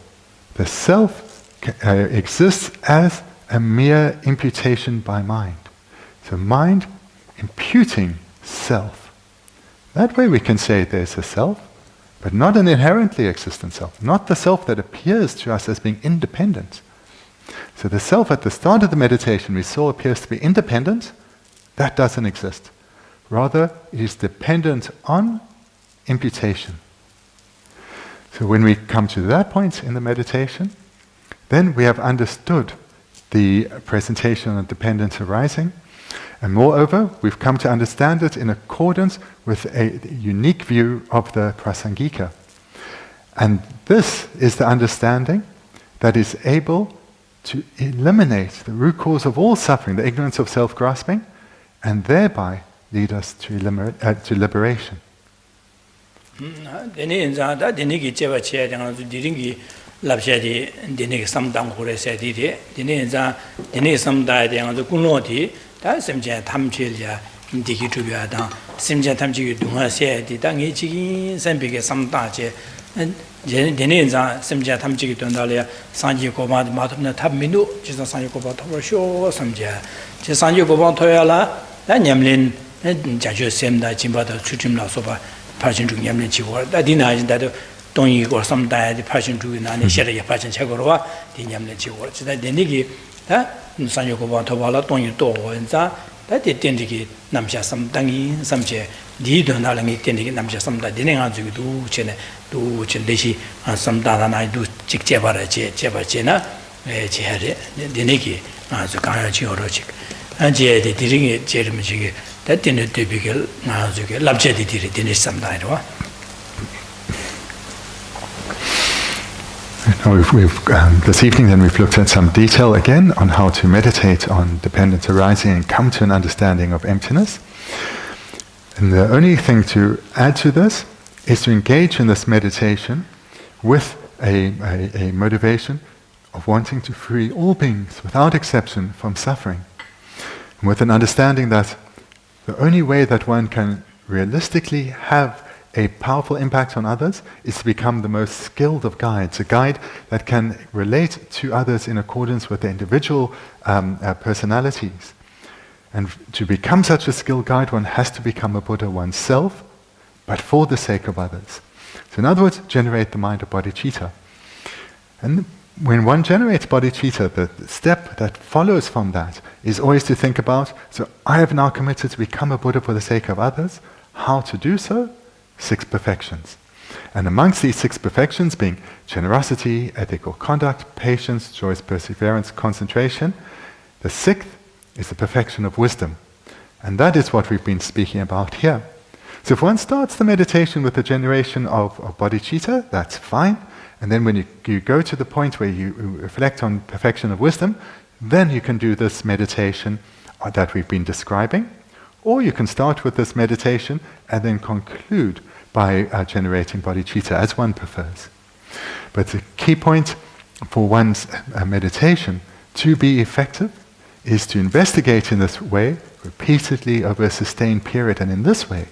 Speaker 2: the self exists as a mere imputation by mind. So mind imputing self. That way we can say there's a self, but not an inherently existent self, not the self that appears to us as being independent. So the self at the start of the meditation we saw appears to be independent. That doesn't exist. Rather, it is dependent on imputation. So when we come to that point in the meditation, then we have understood the presentation on dependence arising, and moreover, we've come to understand it in accordance with a unique view of the Prasangika. And this is the understanding that is able to eliminate the root cause of all suffering, the ignorance of self-grasping, and thereby lead us to liberation.
Speaker 1: Denenza semja tamjigi dondalia sanji goba matumna tabminu jisa sanji goba tobo sho samja je sanji goba toyala da nyamlin jajo semda jimbada chuchimla soba parjin 중 nyamlin chigo da dinaji da 동이 거 samda di parjin 중 나네 셔야 parjin chegorwa di nyamlin chigo jida denigi da sanji goba tobala 동이 또 원자 다 된디기 남샤 sam당이 sam제 니 don다랑이 된디기 남샤 sam다 디네가 주기도 전에 또 전대시 sam다나나도 직제바라 제바제나 제하래 되네기 아주 강하지 어려지 안제데 디링이 제름지게 다때는 되비게 나주게 랍제디 디리 되네 sam다이로.
Speaker 2: Now this evening then we've looked at some detail again on how to meditate on dependence arising and come to an understanding of emptiness. And the only thing to add to this is to engage in this meditation with a motivation of wanting to free all beings without exception from suffering. And with an understanding that the only way that one can realistically have a powerful impact on others is to become the most skilled of guides, a guide that can relate to others in accordance with their individual personalities. And to become such a skilled guide, one has to become a Buddha oneself, but for the sake of others. So in other words, generate the mind of bodhicitta. And when one generates bodhicitta, the step that follows from that is always to think about, so I have now committed to become a Buddha for the sake of others. How to do so? 6 perfections. And amongst these 6 perfections being generosity, ethical conduct, patience, joyous perseverance, concentration, the 6th is the perfection of wisdom. And that is what we've been speaking about here. So if one starts the meditation with the generation of bodhicitta, that's fine. And then when you go to the point where you reflect on perfection of wisdom, then you can do this meditation that we've been describing. Or you can start with this meditation and then conclude by generating bodhicitta, as one prefers. But the key point for one's meditation to be effective is to investigate in this way repeatedly over a sustained period, and in this way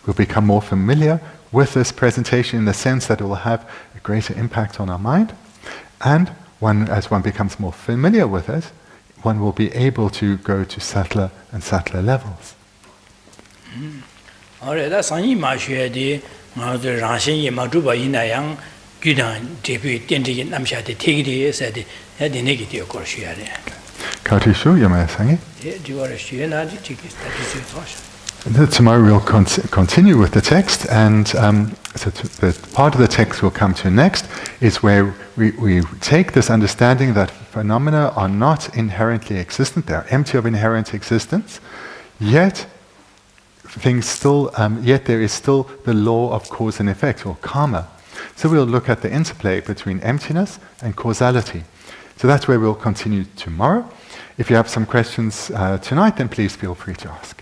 Speaker 2: we'll become more familiar with this presentation in the sense that it will have a greater impact on our mind, and as one becomes more familiar with it, one will be able to go to subtler and subtler levels.
Speaker 1: That's sanyi ma shue di ma de rangshin ye ma zhuba yin na yang gu dang de bu dian de nam sha de te gi de sa de ya de ne gi de ko shue de.
Speaker 2: Ka ti shu ya ma sangi?
Speaker 1: Ye ji wa shue na ji ji ta ji so sha.
Speaker 2: Tomorrow we'll continue with the text, and so the part of the text we'll come to next is where we take this understanding that phenomena are not inherently existent, they are empty of inherent existence, yet there is still the law of cause and effect, or karma. So we'll look at the interplay between emptiness and causality. So that's where we'll continue tomorrow. If you have some questions tonight, then please feel free to ask.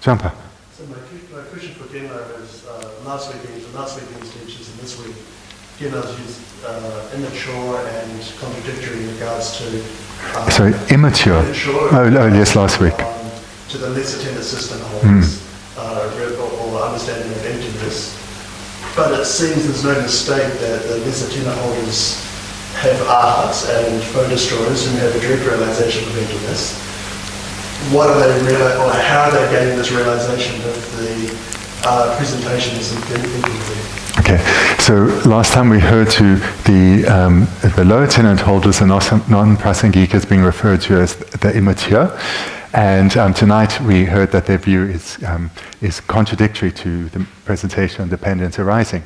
Speaker 2: Tsongkhapa.
Speaker 3: So my question for Geno is last weekend's teachers and this week, Geno's used immature and contradictory in regards to...
Speaker 2: Sorry, immature? Oh, yes, last week.
Speaker 3: To the lesser tenor system holders, or understanding of emptiness. But it seems there's no mistake that the lesser tenor holders have arhats and photo destroyers who have a direct realization of emptiness. What are they or how are they gaining this realization of the presentations and thinking?
Speaker 2: Okay, so last time we heard to the lower tenet holders and non-prasangikas being referred to as the immature, and tonight we heard that their view is contradictory to the presentation on dependence arising.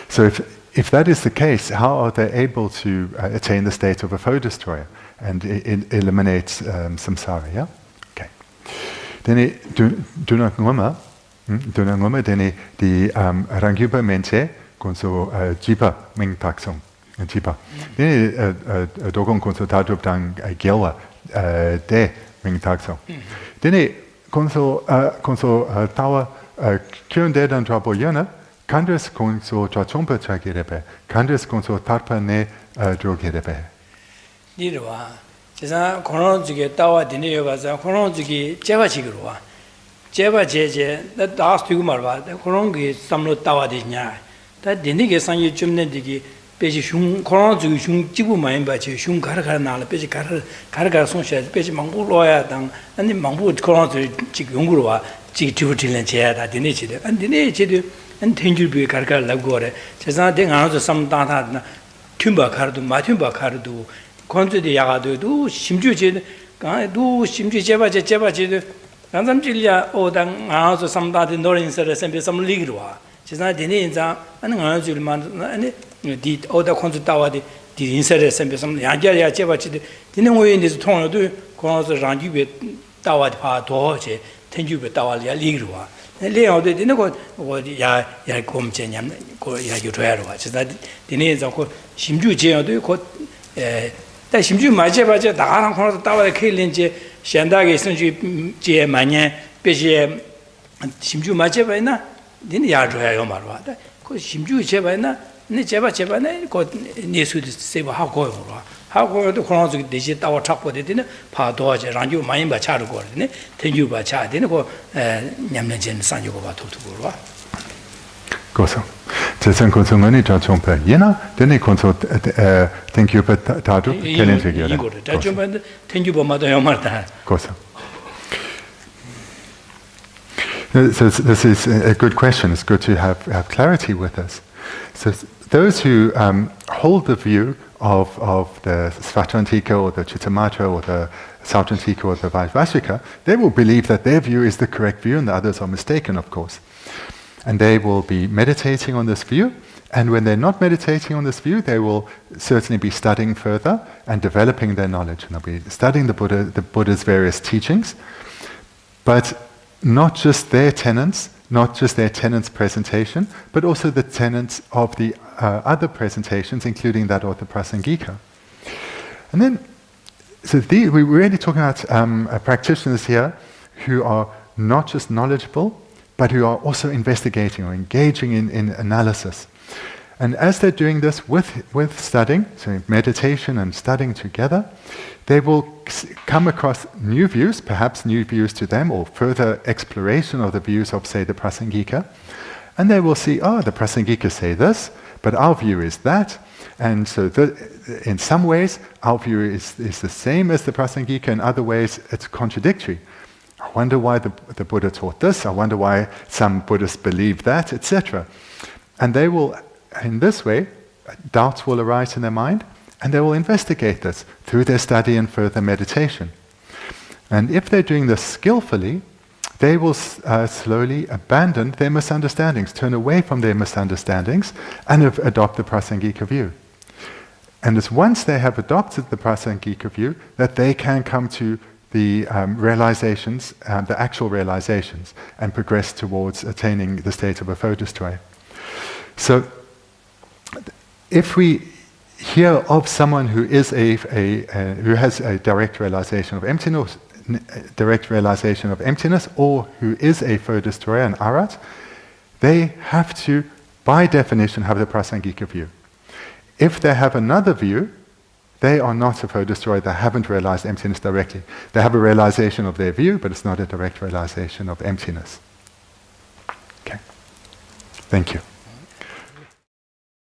Speaker 2: So if that is the case, how are they able to attain the state of a foe destroyer and eliminate samsara? Yeah. Okay. Then dunanguma then the rangyupa mente konso jipa ming taksong jipa. Then dogon konso tadrup dang gelwa de ming taksong. Then konso tawa kyun de dan trapo yana. Kandres konso chachompa chakirepe, kandres konso tarpa ne drogirepe.
Speaker 1: Dirwa, Jasa Koronzuki Tawa Dineva, Koronzuki Jevachigua, Jeva Jeje, that last two marva, the Korongi Samlo Tawa Dina, that Dinigi Sanyu Chumnedigi, Peshum, Koronzu, Shum Jibu Maimbachi, Shum Karakanal, Peshi Karaga Sonshas, Peshi Mangu Loya, and the Mangu Koronzu Chigungurua, Chitutil and Chia, Dinichi, and Dinichi. And Tinjubi Karka Lagore, Chazan Ding out some Dana Tumba Kardu, Matumba Kardu, Contra the Yagadu, do Shimju, do Shimju Jeva, Ranzam Jilia, or then also some Dati Norins and some Ligua. Chazan Dinza, and Anzulman, and did all the Contra Tower, the inside assembly, some Yanjaya Jeva, didn't win this tone do, Cons Ranjubi Tower Doje, Tinjubi Tower Ligua. Leo didn't go what ya come Chenyam, ya you try watch that the names of Shimju Jay do you quote that Shimju Maja, the Aran Corner Tower killing Shandagi Sunji Jay Manya, Peshe Shimju Majavana, didn't ya try Omarwa, because Shimju Chevana, Nicheva Chevana, got Nesu to save how going. How go to Koran digit our top with it in a part dodge around you, my by child gordon, tell you by child, didn't go Yamnajan San Yoga to Guru.
Speaker 2: Go so. Just consuming it, Chompa, Yena, then he consult, thank you, but Tadu, Kellen figure.
Speaker 1: Thank you, Mother Marta.
Speaker 2: Go so. This is a good question. It's good to have clarity with us. So those who hold the view of the Svatantika or the Chittamatra or the Sautantika or the Vaisvashika, they will believe that their view is the correct view and the others are mistaken, of course. And they will be meditating on this view, and when they're not meditating on this view, they will certainly be studying further and developing their knowledge. And they'll be studying the Buddha's various teachings, but not just their tenets, not just their tenets presentation, but also the tenets of the other presentations, including that of the Prasangika. And then, so we're really talking about practitioners here who are not just knowledgeable, but who are also investigating or engaging in analysis. And as they're doing this with studying, so meditation and studying together, they will come across new views, perhaps new views to them, or further exploration of the views of, say, the Prasangika. And they will see, the Prasangika say this, but our view is that. And so in some ways, our view is the same as the Prasangika. In other ways, it's contradictory. I wonder why the Buddha taught this. I wonder why some Buddhists believe that, etc. And they will, in this way, doubts will arise in their mind, and they will investigate this through their study and further meditation. And if they're doing this skillfully, they will slowly abandon their misunderstandings, turn away from their misunderstandings, and adopt the Prasangika view. And it's once they have adopted the Prasangika view that they can come to the realizations, the actual realizations, and progress towards attaining the state of a photostoy. So, if we hear of someone who is who has a direct realization of emptiness, or who is a photostoy, an arat, they have to, by definition, have the Prasangika view. If they have another view, they are not a photostoy, they haven't realized emptiness directly. They have a realization of their view, but it's not a direct realization of emptiness. Okay. Thank you.